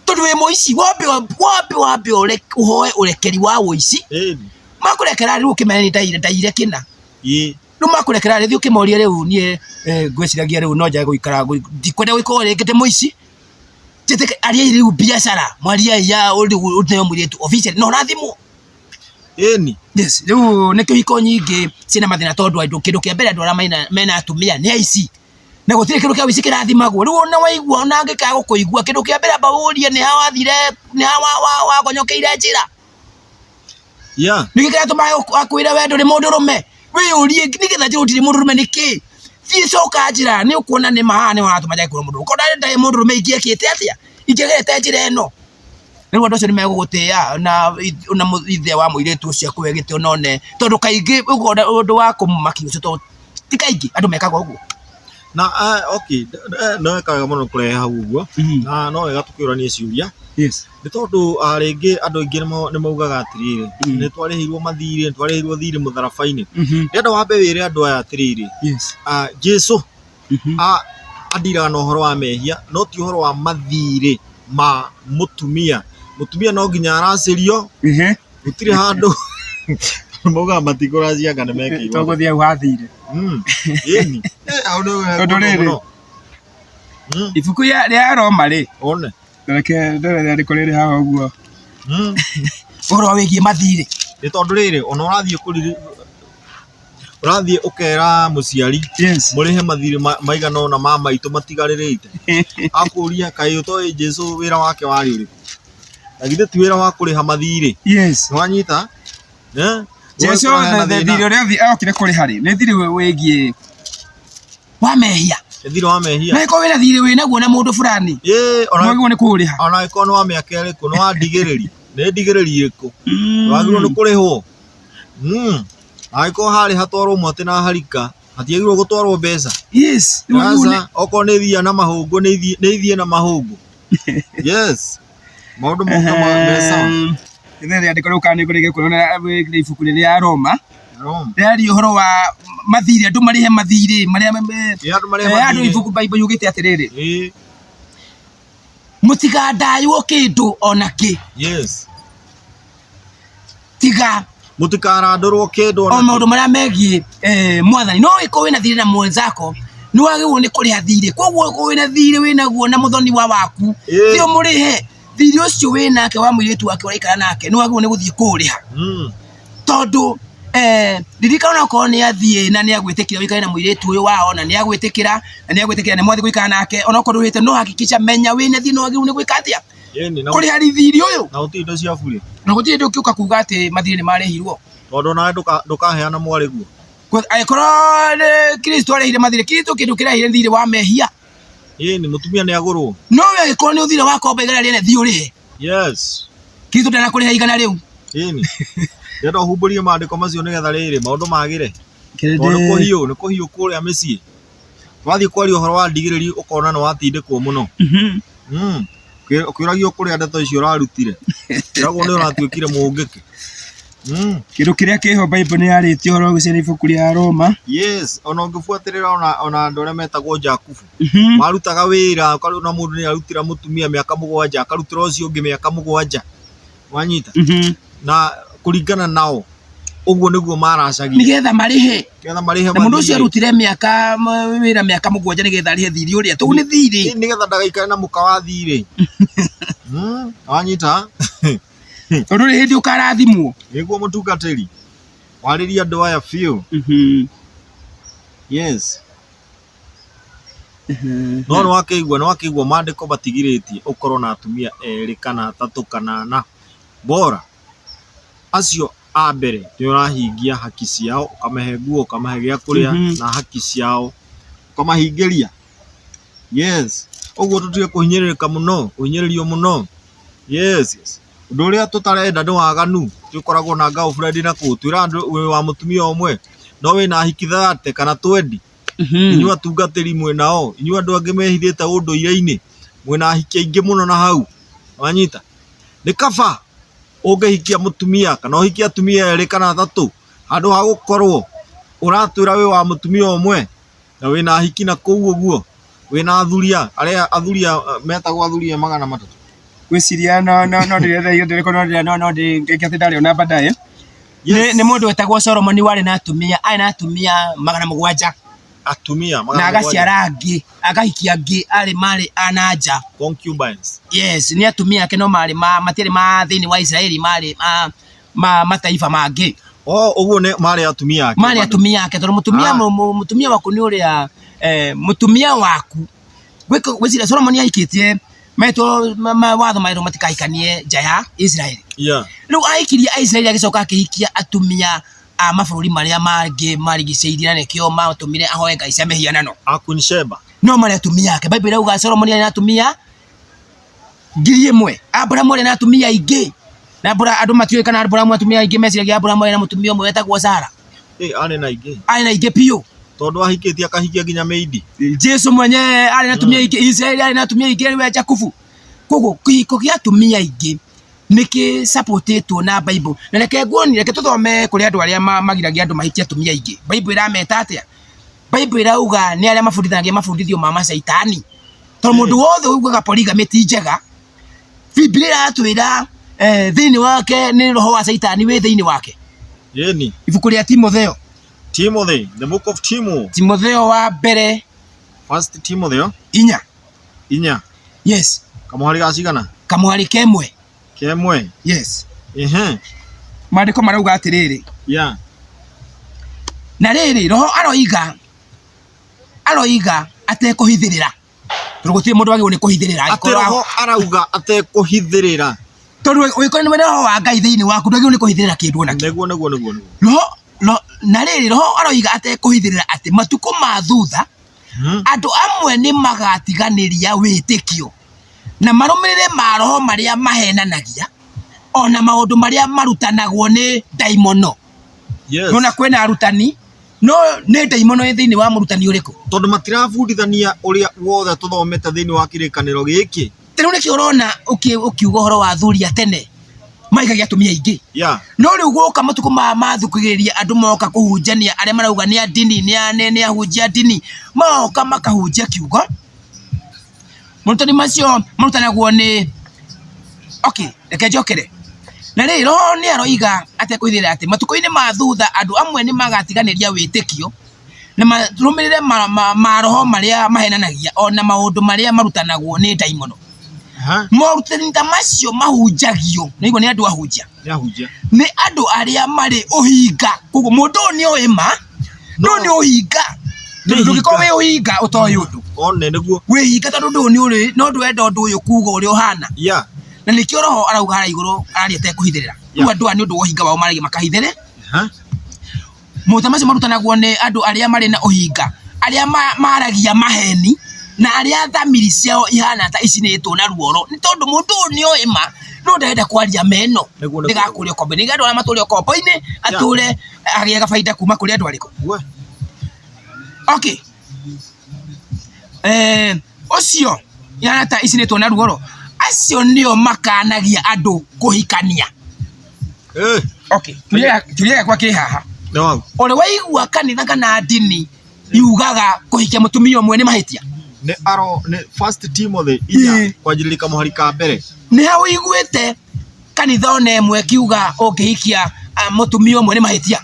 tondũ wĩ mũici wambe ũhoe ũrekeri wa ũici makũrekera rĩu ũkĩmenya nĩ ndaire kĩna no makũrekera rĩu ũkĩmoria rĩu niĩ ngwĩciragia rĩu no njaga gũikara ndikwenda gũikorwo rĩngĩ ndĩ mũici aria rĩu biacara mwaria ya ũrĩo mũirĩtu official no rathimwo yes rĩu nĩkĩo hiko nyingĩ ciĩna mathĩna tondũ andũ kĩndũ kĩa mbere andũ arĩa mena atumia nĩ aici na gũtirĩ kĩndũ kĩa ũici kĩrathimagwo rĩu ona waigua ona angĩkaga gũkũigua kĩndũ kĩa mbere amba ũrie nĩ ha wathire nĩ ha wagonyokeire njĩra nĩkĩ kĩratũma akwĩre we ndũrĩ mũndũrũme wĩyũrie nĩgetha njĩra ũtirĩ mũndũrũme nĩkĩ thiĩ coka njĩra nĩ ũkuona nĩ maha nĩ waratũma njage kũrwo mũndũ ũkona ndarĩ mũndũrũme ingĩekĩte atĩa ingĩgerete njĩra ĩno rĩu andũ acio nĩ megũgũtĩĩa na ithe wa mũirĩtu ũcio akũhe gĩtĩo none tondũ kaingĩ ũndũ wa kũmũmakia ũcio ti kaingĩ andũ mekaga ũguo na okay no ekaga mũno kũrehe hau ũguo na no wega tũkĩũrania ciũria nĩ tondũ rĩngĩ andũ aingĩ nĩ maugaga atĩrĩrĩ nĩ twarĩhĩirwo mathirĩ nĩ twarĩhĩirwo thirĩ mũtharaba-inĩ ndĩrenda wambe wĩre andũ aya atĩrĩrĩ Jesũ andiraga na ũhoro wa mehia no ti ũhoro wa mathirĩ ma mũtumia no nginya aracĩrio gũtirĩ handũ maugaga matikũracianga nĩ mekĩirwo tũgũthiĩ hau hathirĩ ĩni tondũ rĩrĩ ibuku rĩa Roma rĩ one reke ndĩrenda rĩkorere haha ũguo ũhoro wĩgiĩ mathirĩ nĩ tondũ rĩrĩ ona ũrathiĩ ũkera mũciari mũrĩhe mathirĩ maigana ũna ma maitũ matigarĩrĩte akũria kaĩ ũtoĩ Jesũ wĩra wake warĩ ũrĩkũ na githĩ ti wĩra wa kũrĩha mathirĩ nĩwanyita Jesũ thirĩ ũrĩa okire kũrĩha rĩ nĩ thirĩ wĩgiĩ wa mehia thirĩ wa mehia na ĩkorwo wĩna thirĩ wĩnaguo na mũndũ fulani wagĩrĩirwo nĩ kũũrĩha ona ĩkorwo nĩ wa mĩaka ĩrĩkũ nĩ wa ndigĩrĩri nĩ ndigĩrĩri ĩrĩkũ wagĩrĩirwo nĩ kũrĩhwo angĩkorwo harĩ hatwarwo mwatĩ na harika hatiagĩrĩirwo gũtwarwo mbeca okorwo nĩ thia na mahũngũ nĩ ithie na mahũngũ maũndũ moka ma mbeca rĩrĩa andĩko rĩu kana nĩ ngũrĩge kuona ibuku rĩa Roma rĩaria ũhoro wa mathirĩ andũ marĩhe mathirĩ marĩa andũ ibuku Bible yugĩte atĩrĩrĩ mũtigandaywo kĩndũ ona kĩ tiga mũtikarandũrwo kĩndũ o maũndũ marĩa megiĩ mwathani no ĩkorwo wĩna thirĩ na mwenzako nĩ wagĩrĩirwo nĩ kũrĩha thirĩ koguo wĩna thirĩ wĩnaguo na mũthoni waku thiĩ mũrĩhe thirĩ ũcio wĩnake wa mũirĩtu wake ũraikara nake nĩ wagĩrĩirwo nĩ gũthiĩ kũũrĩha tondũ ririkana okorwo nĩ athiĩ na nĩ agwĩtĩkĩra ũikare na mũirĩtu ũyũ wao na nĩ agwĩtĩkĩra nĩ mwathiĩ gũikara nake ona okorwo ndũrĩhĩte no hakikisha menya wĩna thirĩ no wagĩrĩirwo nĩ gwĩka atĩa kũrĩha thirĩ ũyũ na gũtirĩ indo cia bure na gũtirĩ ndũ ũkiuka kuga atĩ mathirĩ nĩ marĩhirwo tondũ nawe ndũkaheana mwarĩguo angĩkorwo nĩ Kristo arĩhire mathirĩ Kristo kĩndũ kĩrahire thirĩ wa mehia nĩ mũtumia nĩ agũrwo no we angĩkorwo nĩ ũthire wakomba igana rĩene thiĩ ũrĩhe Kristo ndanakũrĩha igana rĩu ndĩrenda ũhumbũrie maandĩko macio nĩgetha rĩrĩ maũndũ magĩre tondũ nĩ kũhiũ kũrĩa mĩciĩ wathiĩ kwaria ũhoro wa ndigĩrĩri ũkona nĩ watindĩkwo mũno ũkĩũragio kũrĩa ndeto icio ũrarutire ũragwo nĩ ũratuĩkire mũngĩke kĩndũ kĩrĩa kĩho Bible nĩ yarĩtie ũhoro ũcio nĩ ibuku rĩa Roma ona ũngĩbuatĩrĩra ona andũ arĩa metagwo Jakubu marutaga wĩra ũkarona mũndũ nĩ arutĩra mũtumia mĩaka 7 akarutĩra ũcio ũngĩ mĩaka 7 wanyita na kũringana nao ũguo nĩguo maracagia nĩgetha marĩhe na mũndũ ũcio arutire wĩra mĩaka 7 nĩgetha arĩhe thirĩ ũrĩa tũu nĩ thirĩ nĩgetha ndagaikare na mũka wa thirĩ wanyita ũndũ rĩ hĩndĩ ũkarathimwo nĩguo mũtungatĩri Wariria andu aya few. Yes. No no wakigwa mandiko batigiritie ukorwo na atumia eri kana atatu kana na bora acio a mbere ni urahingia haki ciao ukamahe nguo ukamahe gya kuria na haki ciao ukamahingiria. Yes, uguo tutige kuhinyiririka muno kuhinyiririo muno. Yes. Undu uria tutarenda ni waganu tukoragwo na girlfriend na kutwira andu wa mutumia omwe no wina hiki 30 kana 20. Inyu atungatiri mwenao inyu andu angi mehithite unduire-ini mwena hiki aingi muno na hau wanyita ni kaba ungehikia mutumia kana uhikia atumia eri kana athatu andu ha gukorwo uratwira wi wa mutumia omwe na wina hiki na kuu uguo wina athuria aria athuria metagwo athuria 300 gwiciria no ndirenda iyo ndiriko no ngekete ndario na baadaye. Ni mundu etagwo Solomon wari na atumia 700 atumia na agaciara angi agahikia angi ari mari ananja concubines. Yes, ni atumia ake no mari matiri ma thini wa Israeli mari mataifa mangi. Uguo ne mari atumia ake tondu mutumia waku ni uria mutumia waku gwicira Solomon aikitie metwo watho mairo matikahikanie nja ya Israeli. Riu aikirie Israeli agicoka akihikia atumia a mabũrũri marĩa mangĩ marigicĩirie na nĩkĩo matũmire ahoe ngai cia mĩhianano Akunisheba no marĩ atumia ake. Bible irauga Solomon arĩ na atumia 1000. Abrahamu arĩ na atumia aingĩ na andũ matiũĩ kana Abrahamu atumia aingĩ meciragia Abrahamu arĩ na mũtumia ũmwe wetagwo Sara. Arĩ na aingĩ piũ tondũ ahikĩtie akahikia nginya meidi. Jesu mwenye arĩ na atumia aingĩ, Israeli arĩ na atumia aingĩ, we Jakubu. Koguo kĩhiko gĩa atumia aingĩ niki supportitwo na Bible na reke tuthome kuri andu aria magiragia andu mahikia atumia aingĩ. Bible irameta atia? Bible irauga ni aria mabundithagia mabundithio ma macaitani tondu mundu wothe uiguaga polygamy ti njega. Bible iratwira thini wake ni roho wa saitani wi thini wake. Yeni ibuku ria Timotheo, the book of Timotheo wa mbere, First Timotheo 4. Yes, kamuhari gacigana kamuhari kemwe. Yes. Maandiko marauga atiriri. Na riri roho aroiga atekuhithirira. Tondu gutiri mundu agirwo ni kuhithirira. Roho arauga atekuhithirira. Tondu wikore ni roho wa Ngai thiini waku ndagirwo ni kuhithirira kindu ona ki. Neguo. Na riri roho aroiga atekuhithirira ati matuko ma thutha andu amwe ni magatiganiria witikio na marumirire ma roho maria mahenanagia ona maundu maria marutanagwo ni daimono. Nona kwena arutani no ni daimono thiini wa murutani uriku tondu matirabundithania uria wothe tuthomete thiini wa kirikaniro giki. Riu niki urona ukiuga uhoro wa thuria tene maigagia atumia aingĩ. No riu guka matuko mathukugiriria andu moka kuhunjania aria marauga ni adini ni ahunjia dini moka makahunjia kiugo murutani macio marutanagwo ni reke njokere. Na rĩ roho ni aroiga atekuhithirira ati matuko-ini ma thutha andu amwe ni magatiganiria witikio na marumirire ma roho maria mahenanagia ona maundu maria marutanagwo ni daimono. Morutani ta macio mahunjagio niguo ni andu ahunjia ni andu aria mari uhinga. Koguo mundu ni oima no ni uhinga ndũngĩkorwo wĩ ũhinga ũtoĩ ũndũ one nĩguo wĩhinga tondũ ndũ nĩ ũrĩ no ndwenda ũndũ ũyũ kuuga ũrĩa ũhana. Na nĩkĩo roho arauga harĩa igũrũ araria atekũhithĩrĩra. Rĩu andũ aya nĩ ũndũ wa ũhinga wao maragia makahithĩre. Maũndũ macio marutanagwo nĩ andũ arĩa marĩ na ũhinga, arĩa maragia maheni na arĩa thamiri ciao ihana ta icinĩtwo na ruoro nĩ tondũ mũndũ ũyũ nĩ oĩ ma no ndarenda kwaria meno ndĩgakũrĩa kombe. Nĩ andũ arĩa matũrĩa kombo-inĩ atũre agĩe gabaida kuma kũrĩ andũ arĩkũ. Ucio ihana ta icinĩtwo na ruoro acio nĩo makanagia andũ kũhikania. Kĩũria gĩakwa kĩ haha, ũrĩ waigua kanitha kana ndini yugaga kũhikia mũtumia ũmwe nĩ mahĩtia? Nĩ First Timothy 4 kwanjĩrĩria kamũhari ka mbere. Nĩ ha ũiguĩte kanitha ona ĩmwe kiuga ũngĩhikia mũtumia ũmwe nĩ mahĩtia?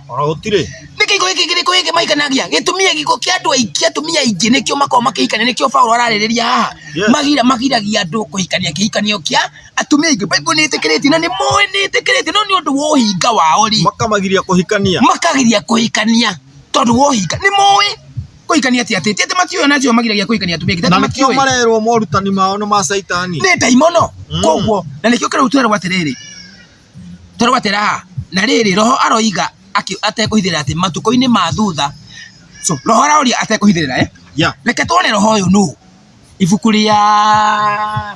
ora gutire niki giko giki maikanagia gitumia giko kia andu aiki atumia aingĩ nikio makao makihikania nikio Paulo ararĩrĩria haha magiragia andu kuhikania kihikanio kia atumia aingĩ Bible nĩ ĩtĩkĩrĩtie na nĩ moĩ nĩ ĩtĩkĩrĩtie no nĩ ũndũ wa ũhinga wao ri makamagiria kuhikania tondu wa ũhinga nĩ moĩ kuhikania ati matio nacio magiragia kuhikania atumia aingĩ na nikio marerwo morutani mao no ma saitani nĩ ndaimono koguo na nikio kĩrĩa twĩragwo atĩrĩrĩ twarwo atĩra na rĩrĩ roho aroiga atekũhithĩrĩra atĩ matukũ-inĩ ma thutha so roho aroria atekũhithĩrĩra reke tuone roho ũyũ nũ ibuku rĩa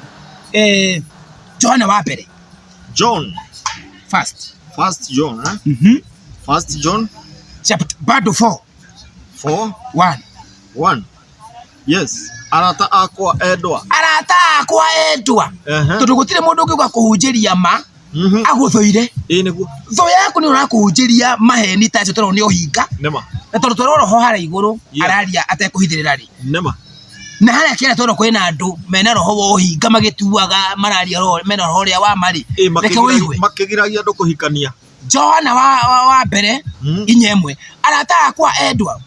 Johana wa mbere First John chapter bado 4:1 yes arata akwa endwa tondu gutire mundu ungiuka kuhunjiria ma aguthoire niguo tho yaku ni urakuhunjiria maheni ta cio toro ni uhinga nema na tondu toro roho hara iguru araria atekuhithirira ri nema na haria kiera toro kwina andu mena roho wa uhinga magituaga mararia roho mena roho ria wa mari reke wigue makigiragia andu kuhikania Johana wa mbere 4:1 arata akwa endwa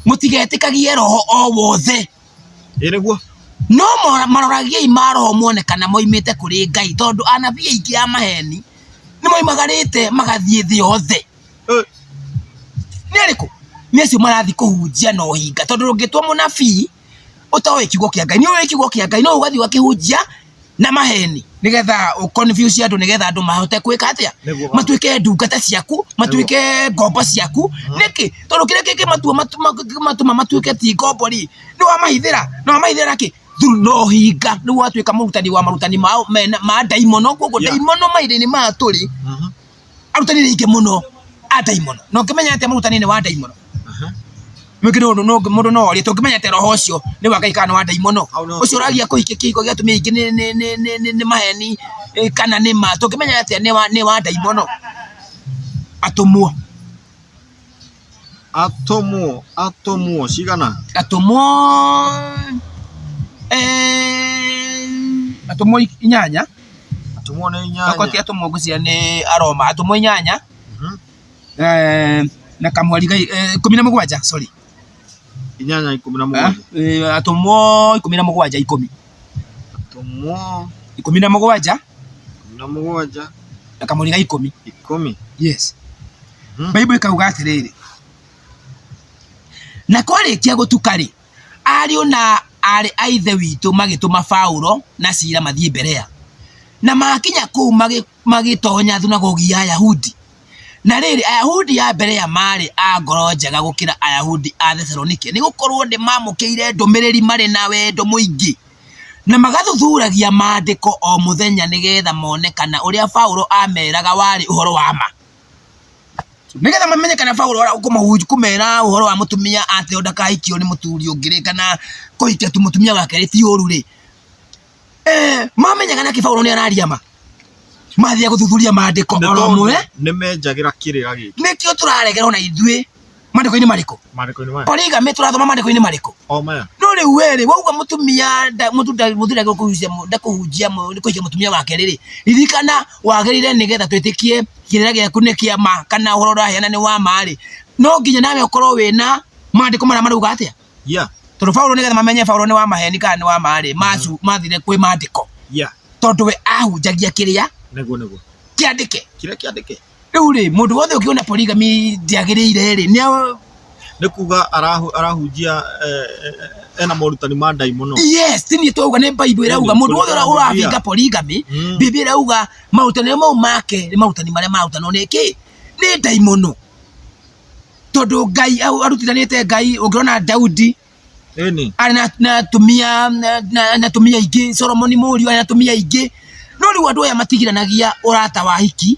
mutigetikagie roho o wothe niguo no maroragiai maroho muonekana moimite kuri Ngai tondu anabii aingĩ a maheni ni moimagarite magathie thĩ yothe ni ariku ni acio marathi kuhunjia no hinga tondu rungitwa munabii utawe kiugo kia Ngai ni we kiugo kia Ngai no ugathi wakihunjia na maheni nigetha confuse andu nigetha andu mahote kwika atia matuike ndungata ciaku matuike ngombo ciaku niki tondu kire kiki matuma matuike ti ngombo ri ni wa mahithira ki no hinga ni watuika murutani wa marutani mao ma daimono koguo daimono maire-ini ma turi arutani ringi muno a daimono no ngimenya atia marutani ni wa daimono Mugiro no mundu no ori tungimenya ati roho ucio ni wa Ngai kana wa daimono ucio uragia kuhikia kiiko gia tumia ingi ni maheni kana ni ma tungimenya ati ni wa daimono atumwo cigana atumwo 8 atumwo ni 8 akoti atumwo gucia ni aroma atumwo 8 na kamwari 17 sorry 8:17 atumwo 17 10 atumwo 17 na kamwari 10 yes Bible ikauga atiriri na kwarikia gutukari ariu na ari aithe witu magituma Paulo na Sila mathie Berea na makinya kuu magitonya thunagogi ya Ayahudi na riri Ayahudi ya Berea mari a ngoro njega gukira Ayahudi a Thessalonike ni gukorwo ndi mamukiire ndumiriri mari na wendo muingi na magathuthuragia maandiko o muthenya nigetha monekana uria Paulo ameraga wari uhoro wa ma nigetha mamenye kana Paulo ara ukumahuju kumera uhoro wa mutumia ate ondakaikio ni muturi ungire kana kuikia tu mutumia wake ri ti uru ri mamenya kana ki Paulo ni araria ma mathia guthuthuria maandiko oromwe ni menjagira kirira giki nikio turaregerwo na ithui maandiko-ini mariko Polygamy turathoma maandiko-ini mariko o maya no riu weri wauga mutumia muthuri kuhunjia kuikia mutumia wake riri ririkana wagirire nigetha twitikie kirira giaku ni kia ma kana uhoro uraheana ni wa mari no nginya nawe ukorwo wina maandiko maria marauga atia tondu Paulo nigetha mamenye Paulo ni wa maheni kana ni wa mari mathire kwi maandiko tondu we ahunjagia kiria niguo kiandike riu ri mundu wothe ukiona polygamy ndiagirire ri ni kuga arahunjia ena morutani ma daimono yes tini twauga ni Bible irauga mundu wothe uravinga polygamy Biblia irauga marutani mau make ni marutani maria marutanwo ni ki ni daimono tondu Ngai arutitanite Ngai ungirona Daudi ari na tumia ingi Solomoni muri ari na tumia ingi no riu andu aya matigiranagia urata wa hiki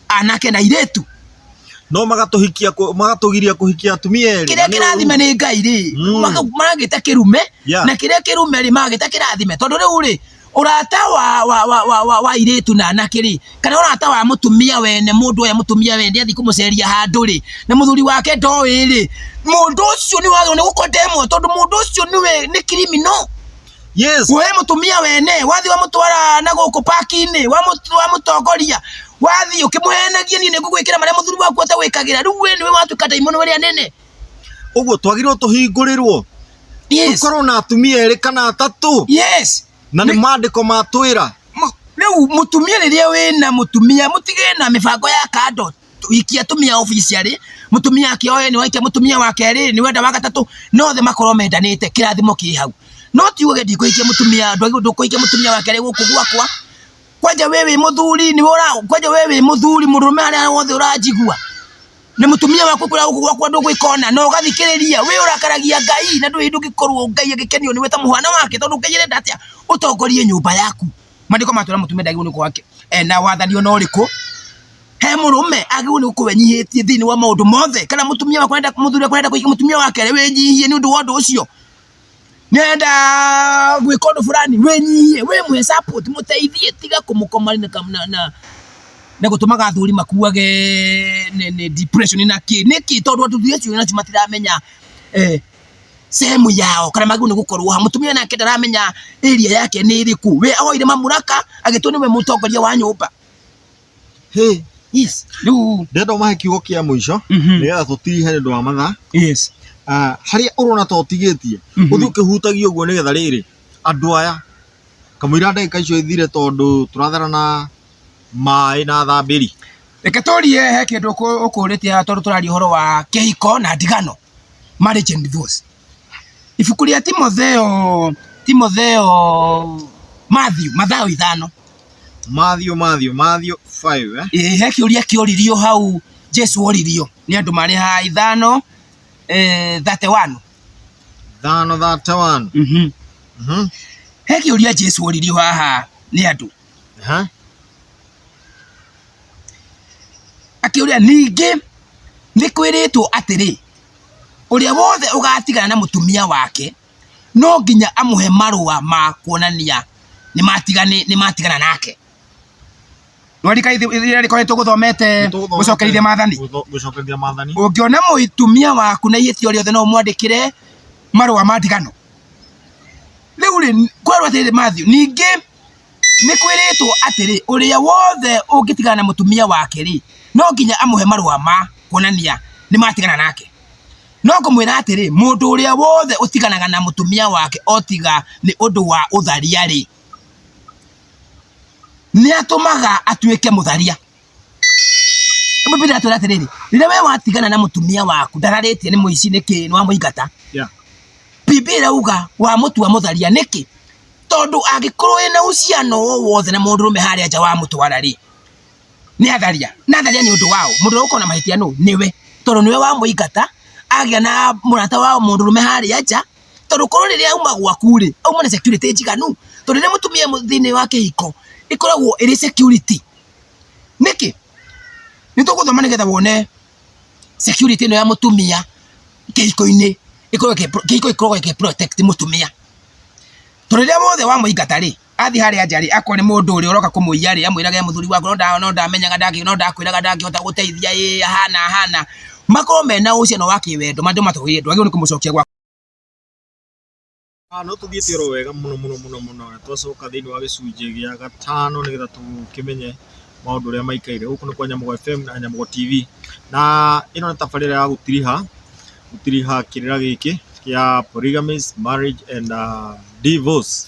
anake na iretu no magatugiria kuhikia atumia eri kiria kirathime ni Ngai ri magita kirume na kiria kirume ri magita kirathime tondu riu ri urata wa iretu na anake ri kana urata wa mutumia wene mundu aya mutumia wene athi kumuceria handu ri na muthuri wake ndoi ri mundu ucio ni wagirwo ni gukondemwo tondu mundu ucio ni criminal Yes. We mutumia wene wathi wa mutwara na guku parking wa mutongoria wathi ukimuhenagia ni ngugwikira maria muthuri waku atawikagira riu we niwe watukata imono waria nene uguo twagirwo tuhingurirwo. Yes. Tukorwo na atumia eri kana atatu. Yes. Na ni mandiko matwira. Riu mutumia riria wina mutumia mutige na mibango ya kando ikia atumia officially mutumia akioe ni waikia mutumia wake ri ni wenda wa gatatu no the makorwo mendanite kirathimo ki hau no ti uge ndikuikia mutumia ndukuikia mutumia wake ri guku gwakwa kwanja wewe muthuri ni wora kwanja wewe muthuri murume aria wothe urajigua ni mutumia waku kura guku gwakwa ndugwikona no gathikiriria we urakaragia Ngai na ndui ndugikorwo Ngai agikenio ni weta muhana wake tondu ngeyerenda atia utongorie nyumba yaku mandiko matwira mutumia ndagirwo ni kwake na wathani ono riku he murume agirwo ni kuwenyihitie thini wa maundu mothe kana mutumia wakwenda muthuri akwenda kuikia mutumia wake wenyihie ni undu wa undu ucio nenda gwikondo fulani wenyihie we mwe support muteithie tiga kumukomani na gutumaga athuri makuage ni depression na niki tondu athuri acio na matiramenya sehemu yao kana magirwo ni gukorwo ha mutumia nake ndaramenya area yake ni iriku we oire mamuraka agitwo we mutongoria wa nyumba. Hey. Yes. Ndendo mahe kiugo kia mwisho nigetha tutirihe ndu wa mathaa. Yes. Haria urona to tigetie uthi ukihutagia uguo nigetha riri andu aya kamwira ndagika icio ithire tondu turatharana mai na thambiri. Reke turie he kindu ukuritie ha tondu turari horo wa kihiko na ndigano marriage and divorce. Ibuku ria Timotheo Mathayo 5 Matthew 5 he kiuria kioririo hau Jesu oririo ni andu mari ha 5 31 he kiuria Jesu oririo haha ni andu akiuria ningi ni kwiritwo atiri uria wothe ugatigana na mutumia wake no nginya amuhe marua ma kuonania ni matigana nake. Nwari ithire rikoretwo guthomete gucokerithia mathani. Ungiona mutumia waku na ihĩtia riothe no mwandĩkĩre marũa ma ndigano. Rĩu rĩ kwerwo atĩrĩ Matthew ningĩ nĩ kwĩrĩtwo atĩrĩ ũrĩa wothe ũngĩtigana na mutumia wake rĩ no nginya amuhe marũa ma kuonania nĩ matigana nake. No ngũmwĩra atĩrĩ mũndũ ũrĩa wothe ũtiganaga na mutumia wake otiga nĩ ũndũ wa ũtharia rĩ ni atumaga atuike mutharia. Biblia atwira atiriri rĩrĩa we watigana na mutumia waku ndararĩtie nĩ mũici nĩkĩ ni wa mũingata. Biblia uga wa mutua mutharia nĩkĩ tondu angĩkorwo ena uciano wothe na mũndũrũme harĩa nja wa mũtwara rĩ ni atharia na atharia ni ũndũ wao mũndũ ũrĩa ũkona mahĩtia no niwe tondu niwe wa mũingata agĩa na mũrata wa mũndũrũme harĩa nja tondu korwo rĩrĩa auma gwaku rĩ auma na security njiganu tondu rĩrĩa mutumia thĩinĩ wa kĩhiko ikoragwo iri security niki nituguthoma nigetha wone security no ya mutumia kihiko-ini ikoragwo protect mutumia turiria wothe wa muingata ri athi haria njari akone mundu uri uroka kumuiya ri amwirage muthuri waku no ndamenyaga ndakwiraga ndangihota guteithia hana makorwo mena uciano wa kiwendo mandu matuhie ndwagirwo ni kumucokia gwa no tuthiĩte oro wega mũno twacoka thĩinĩ wa gĩcunjĩ gĩa gatano nĩgetha tũkĩmenye maũndũ ũrĩa maikaire gũkũ nĩ kwa Nyamũgo FM na Nyamũgo TV na ĩno nĩ tabarĩra ya gũtiriha kĩrĩra gĩkĩ kĩa polygamy, marriage and divorce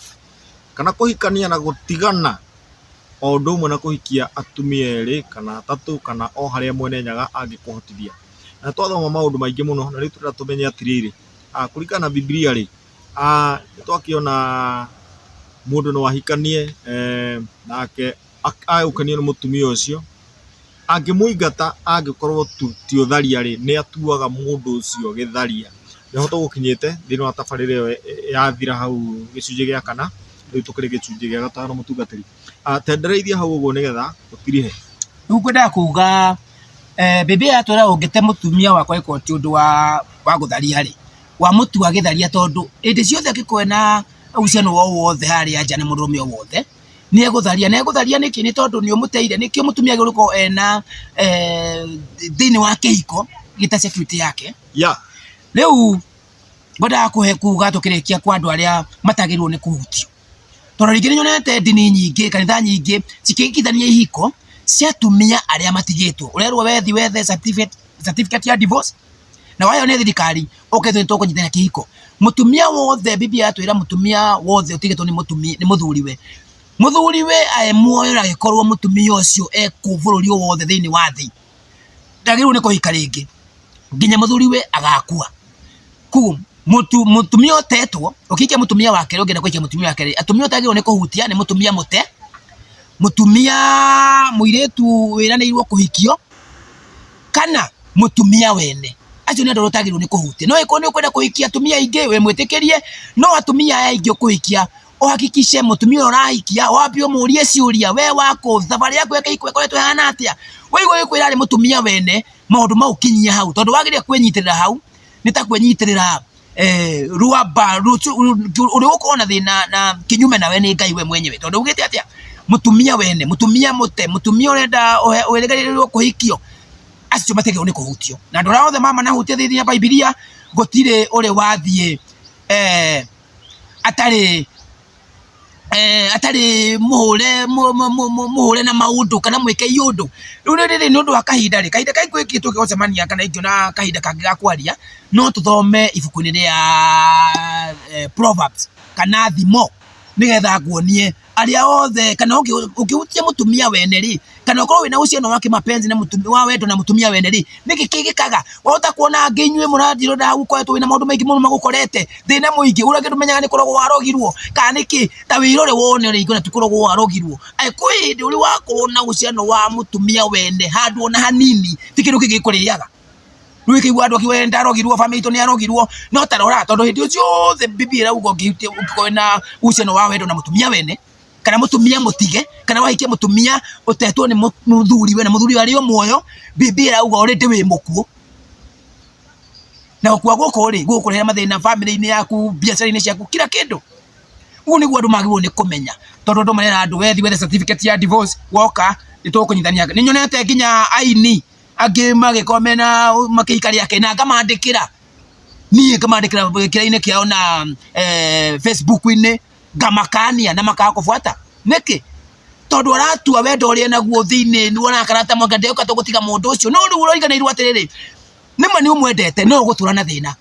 kana kũhikania na gũtigana o ũndũ ũmwe na kũhikia atumia erĩ kana atatũ kana o harĩa mwene nyaga angĩkũhotithia na twathoma maũndũ maingĩ mũno na rĩu tũrenda tũmenye atĩrĩrĩ kũringana na Biblia rĩ twakiona mundu no ahikanie nake agũkanio nĩ mutumia ũcio angĩmũingata angĩkorwo ti ũtharia rĩ nĩ atuaga mũndũ ũcio gĩtharia nĩho tũgũkinyĩte thĩinĩ wa tabarĩra ĩyo yathira hau gĩcunjĩ gĩa kana rĩu tũkĩrĩ gĩcunjĩ gĩa gatano mũtungatĩri tendereithia hau ũguo nĩgetha gũtirihe rĩu ngwendaga kuga Biblia yatwĩra ũngĩte mutumia wakwa ĩko ti ũndũ wa gũtharia rĩ wa mutua githaria tondu indi ciothe akikwena uciano wothe haria nja na mũndũrũme wothe ni egutharia niki ni tondu ni umuteire niki mutumia agiruko ena thini wa kihiko gita security yake ya riu ngoda kuhe kuga tukirikia kwa andu aria matagirwo ni kuhutio tondu ringi nyonete ndini nyingi kanitha nyingi cikikithania ihiko cia atumia aria matigitwo urerwo wethe certificate ya divorce na wayo ne thirikari ukethwetwo kunyitana kihiko mutumia wothe biblia atwira mutumia wothe utigitwo ni muthuriwe ae muoyo na gikorwo mutumia ucio ekuvururi wothe thiini wa thi ndagirwo ni kuhika ringi nginya muthuriwe agakua ku mutumia otetwo ukikia mutumia wake ungenda kuikia mutumia wake atumia otagirwo ni kuhutia ni mutumia mutumia muiretu wiranirwo kuhikio kana mutumia wene acio ni andu otagirwo ni kuhutia no iko ni ukwenda kuhikia atumia ingi we mwitikirie no atumia aingi kuhikia uhakikishe mutumia urahikia wapio murie ciuria we wako thabari yako yake ikoretwo hana atia weigwo ikwira ari mutumia wene maundu mau kinyia hau tondu wagiria kwenyitirira hau nitakwenyitirira ruaba uri ukona thina na kinyume nawe ni Ngai we mwenyewe tondu ugite atia mutumia wene mutumia urenda uregererirwo kuhikio acio mategirwo ni kuhutio na ndora othe mama na hutia thithi ya Biblia gotire uri wathie atari muhure na maundu kana mwike yundu ruri ni undu wa kahinda kaikwikitwo gocemania kana ingio na kahinda kangi gakwaria no tuthome ibuku-ini ria Proverbs kana thimo nigetha nguonie aria othe kana ukihutia mutumia wene ri kana ukorwo wina uciano wake mapenzi na mutumia wa wendo na mutumia wene ri nikikigikaga wahota kuona nginywe muranjiro na ukoretwo wina maundu maingi muno magukorete thina muingi urangi tumenyaga ni korogwo warogirwo kana niki ta wirore wone ri igona tukorogwo warogirwo ai kwindi uri wakorwo na uciano wa mutumia wene handu ona hanini tikindu kigikuriaga Ruiki wadu kiwenda rogirwo family to ni arogirwo no tarora tondu hindi ucio the Biblia ugo ngihutia ukona uciano wa wendo na mutumia wene kana mutumia mutige kana wahikia mutumia utetwo ni muthuriwe na muthuri ari o muoyo Biblia ugo already wi mukuo na ukwa goko ri gukurehera mathina family-ini yaku biacara-ini ciaku kila kindu ugu niguo andu magirwo ni kumenya tondu andu marera andu wethe certificate ya divorce woka nitukunyithania ni nyonete nginya aini angi magikomena makikari yake na ngamandikira nie ngamandikira kira-ini kiao na Facebook-ini ngamakania na makakufuata niki tondu aratua wendo uri naguo thiini ni wona karata mwanga ndeuka tugutiga mundu ucio no ru uroiganirwo atiriri nima ni umwendete no gutura na thina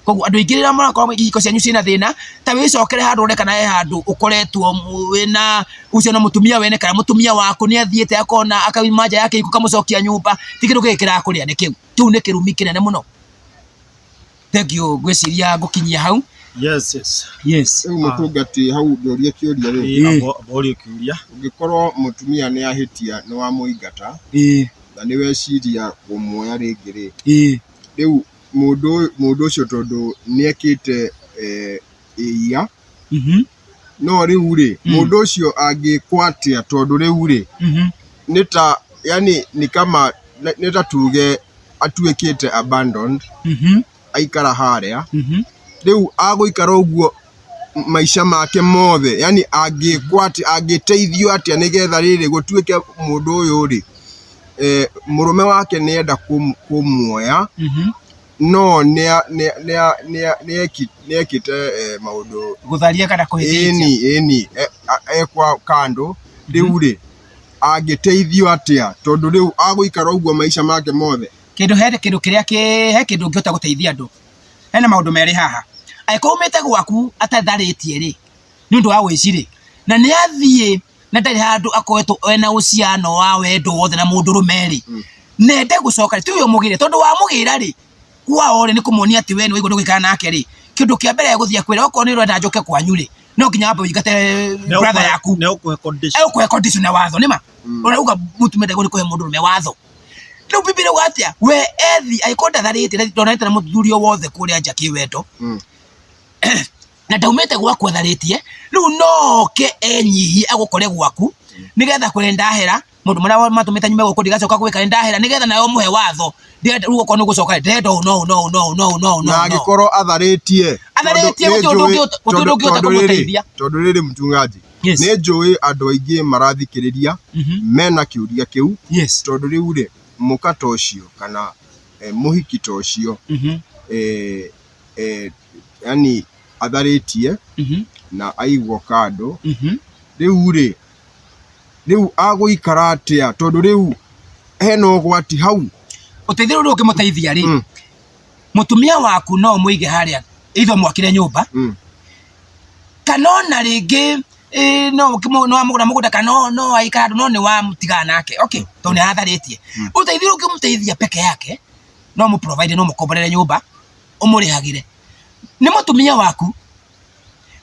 koguo andu ingirira mara ihiko cianyu cina thina ta wicokere handu ureka nae handu ukoretwo wina ucio na mutumia wene kana mutumia waku ni athiete akona akaimanja yake iko kamucokia nyumba tikindu gikira kuria ni kiu ni kirumi kinene muno thank you gwiciria gukinyia hau yes mutungati hau ndoria kiuria ri aborio kiuria ungikorwo mutumia ni ahitia ni wa muingata na ni weciria umuoya ringi ri riu mundu ucio tondu ni ekite iya no riu ri mundu ucio angikwatia tondu riu ri nita yani ni kama nita tuge atuikite abandoned aikara haria riu aguikara uguo maisha make mothe yani angikwati angiteithio atia nigetha riri gutuike mundu uyu ri murume wake ni enda kumuoya no ekite maundu gutharia kana kuhithia eni ekwa kando riu ri angiteithio atia tondu riu aguikara uguo maisha make mothe kindu kiria he kindu ngiota guteithia andu hena maundu meri haha aiko umete gwaku atatharitie ri ni undu wa wiciri na ni athie na ndari handu akoetwo ena uciano wa wendo wothe na mundu rumeri nende gucoka ti uyo mugire tondu wa mugira ri kwao ri ni kumuonia ati we ni wigo ndugikana nake ri kindu kia mbere guthia kwira oko ni rwenda njoke kwanyu ri no nginya ambe wigate brother yaku ne ukuhe condition na watho nima urauga mutume ndego ni kuhe mundu rume watho riu Biblia gwatia we ethi aikonda tharite ndonete na muthurio wothe kuria nja kiwendo na ndaumete gwaku tharitie riu noke enyihi agukore gwaku nigetha kwenda hera mundu maria matumita nyume guku ndigacoka gwika ndahera nigetha nayo muhe watho ndenda rugo kono gucoka ndenda no na agikoro atharitie utundu ukiota kumuteithia tondu riri mtungaji ni njui andu aingi marathikiriria mena kiuria kiu tondu riu ri mukata ucio kana muhiki ta ucio yani atharitie na aigwo kando riu aguikara atia tondu riu hena ugwati hau uteithio uri ukimuteithia ri mutumia waku no muige haria itho mwakire nyumba kanona ringi no amugura mugunda kana no aikara no ni wa mutigana nake okay to ni atharitie uteithio ukimuteithia peke yake no mu provide no mukomborere nyumba umurihagire ni mutumia waku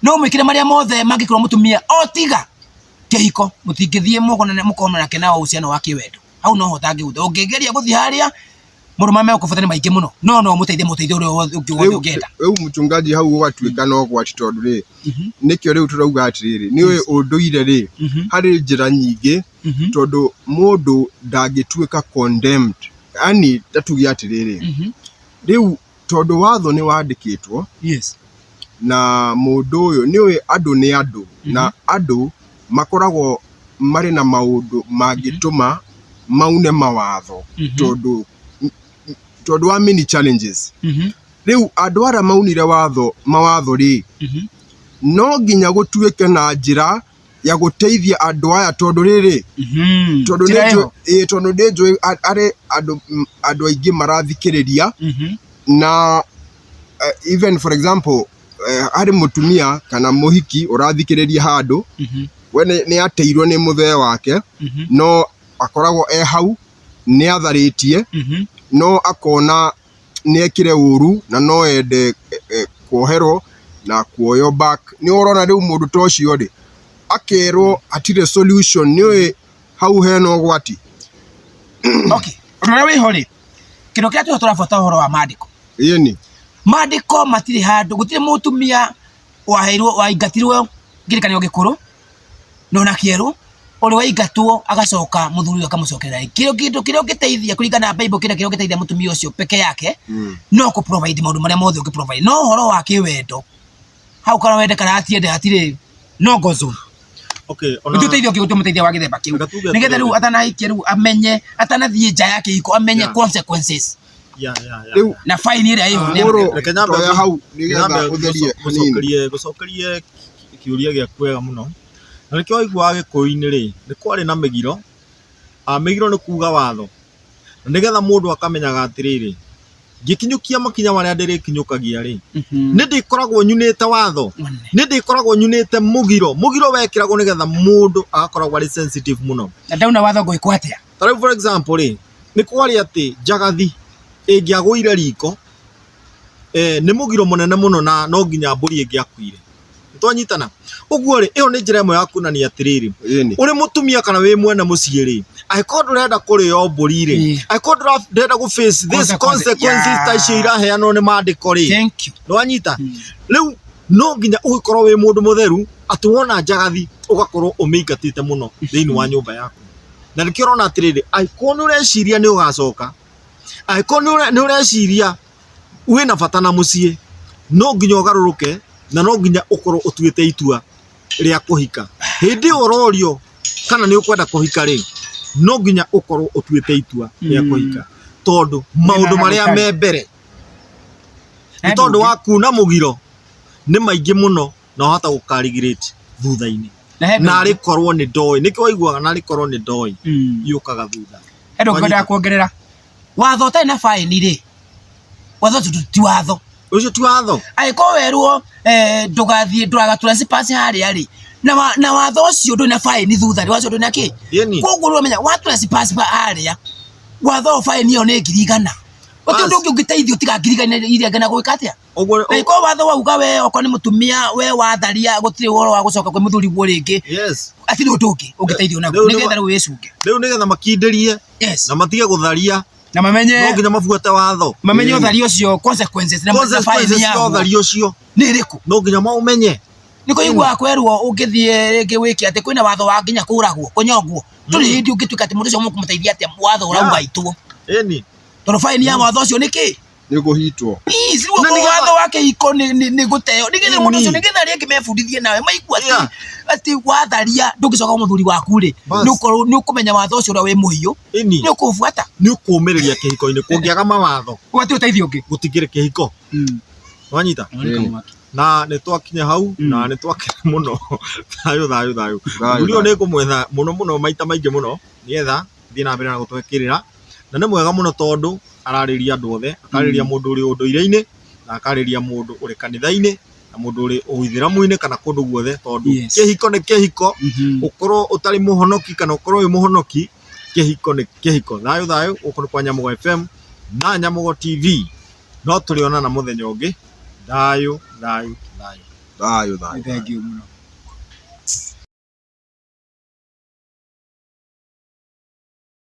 no mwikire maria mothe mangikorwo mutumia otiga kihiko mutingithie mukona nake na uciano wa kiwendo hau no hotangi ungegeria guthi haria murumame ukufatana maingi muno no muteithie uri ungienda riu muchungaji hau ugatuika no gwati tondu ri nikio riu turauga atiriri ni unduire ri hari njira nyingi tondu mundu ndangituika condemned yani tatugia atiriri riu tondu watho ni wandikitwo na mundu uyu niwe andu ni andu na andu makoragwo mari na maundu mangituma maune mawatho tondu wa many challenges riu andu ara maunire mawatho ri no nginya gutuike na njira ya guteithia andu aya tondu riri tondu ndio ari andu aingi marathikiriria na even for example ari mutumia kana muhiki urathikiriria handu we ni ateirwo ni muthee wake no akoragwo hau ni atharitie no akona ni ekire uru na no ende kuoherwo na kuoyo back ni urona riu mundu tocio ri akerwo atire solution ni hau heno gwati okay rora wi hori kino kia turabota horo wa mandiko yeni mandiko matiri handu gutire mutumia waheirwo waingatirwo ngirikanio gikuru no na kieru uri waigatwo agacoka muthuri akamucokerera kirio giteithia kuringana na Bible kirio giteithia mutumia ucio peke yake no ku provide maundu maria mothe uki provide no horo wa kiwendo hau kana wende kana atiende atire no gozo okay ona tuteithio gutumuteithia wa githemba kiu nigetha riu atanahikia riu amenye atanathie nja yake iko amenye consequences na fine ire ayo ni hau nigetha utherie gucokerie kiuria gia kwega muno na nikio igwa gikuini ri ni kwari na migiro migiro ni kuga watho nigetha mundu akamenyaga atiriri ngikinyukia makinya maria ndirikinyukagia ri ni ndikoragwo nyunite watho ni ndikoragwo nyunite mugiro wekiragwo nigetha mundu agakoragwo ari sensitive muno na ndauna watho goiko atia tari for example ri ni kwari ati njagathi ingiaguire riko ni mugiro munene muno na no nginya mburi ingiakuire twanyitana uguo ri iyo ni njira imwe ya kunania atiriri uri mutumia kana wi mwene mucii ri aiko ndurenda kurio mburi ri aiko ndurenda gu face this consequences ta icio iraheanwo ni mandiko ri twanyita riu no nginya ugikorwo wi mundu mutheru ati wona njagathi ugakorwo umiingatite muno thiini wa nyumba yaku na nikio rona atiriri aiko ni ureciria ni ugacoka aiko ni ureciria wina bata na mucii no nginya ugaruruke na no nginya ukorwo utuite itua ria kuhika hindi ororio kana ni ukwenda kuhika ri no nginya ukorwo utuite itua ria kuhika tondu maundu maria me mbere ni tondu wa kuna mugiro ni maingi muno na hota gukarigirate thutha-ini na ari korwo ni ndoi nikio igwaga na ari korwo ni ndoi yukaga thutha endo ngenda kuongerera watho ta na fine ri watho ti watho ucio ti watho aiko werwo ndugathie nduragatura sipasi haria ri na watho ucio ndu na fine thutha ri wacio ndu na ki koguo rumenya watura sipasi haria watho fine iyo ni 100 otindu ungiteithio tiga 100 iria ngena gwika atia aiko watho wauga we oko ni mutumia we watharia gutire woro wa gucoka kwi muthuri gwo ringi atiri utuki ungiteithio naguo nigetha riu wicunge riu nigetha makinderie na matige gutharia na mamenye no nginya mabuate watho mamenye uthari ucio consequences na fine ya uthari ucio ni riku no nginya maumenye niko igwa kwerwo ungithie ringi wiki ati kwina watho wa nginya kuragwo kunyongwo turi hindi ungituika ati mundu ucio mukumuteithia ati watho urauga itwo eni toro fine ya watho ucio niki ni guhitwo isi watho wake iko ni guteo nigetha mundu ucio nigetha ringi mefundithie nawe maigua ati watharia ndungicoka muthuri waku ri ni ukumenya watho ucio ura wi muhiu ni ukubuata ni ukumereria kihiko-ini kungiaga mawatho gwati uteithio ungi gutigire kihiko Wanyita na nä twakinya hau na nä twakena må no thayå ndio nä ngå mwetha må no maita maingä må no nä etha thiä na mbere na gå twekä rä ra na nä mwega må no tondå ararä ria andå othe akarä ria må ndå å rä å ndå ire-inä na akarä ria må ndå å rä kanitha-inä na må ndå å rä å ithiramu-inä kana kå ndå guothe tondå kä hiko nä kä hiko å korwo å tarä må honoki kana å korwo wä må honoki kä hiko nä kä hiko thayå gå kå nä kwa Nyamugo FM na Nyamugo TV no tå rä onana må thenya å ngä thayå. Thayå. Thank you muno.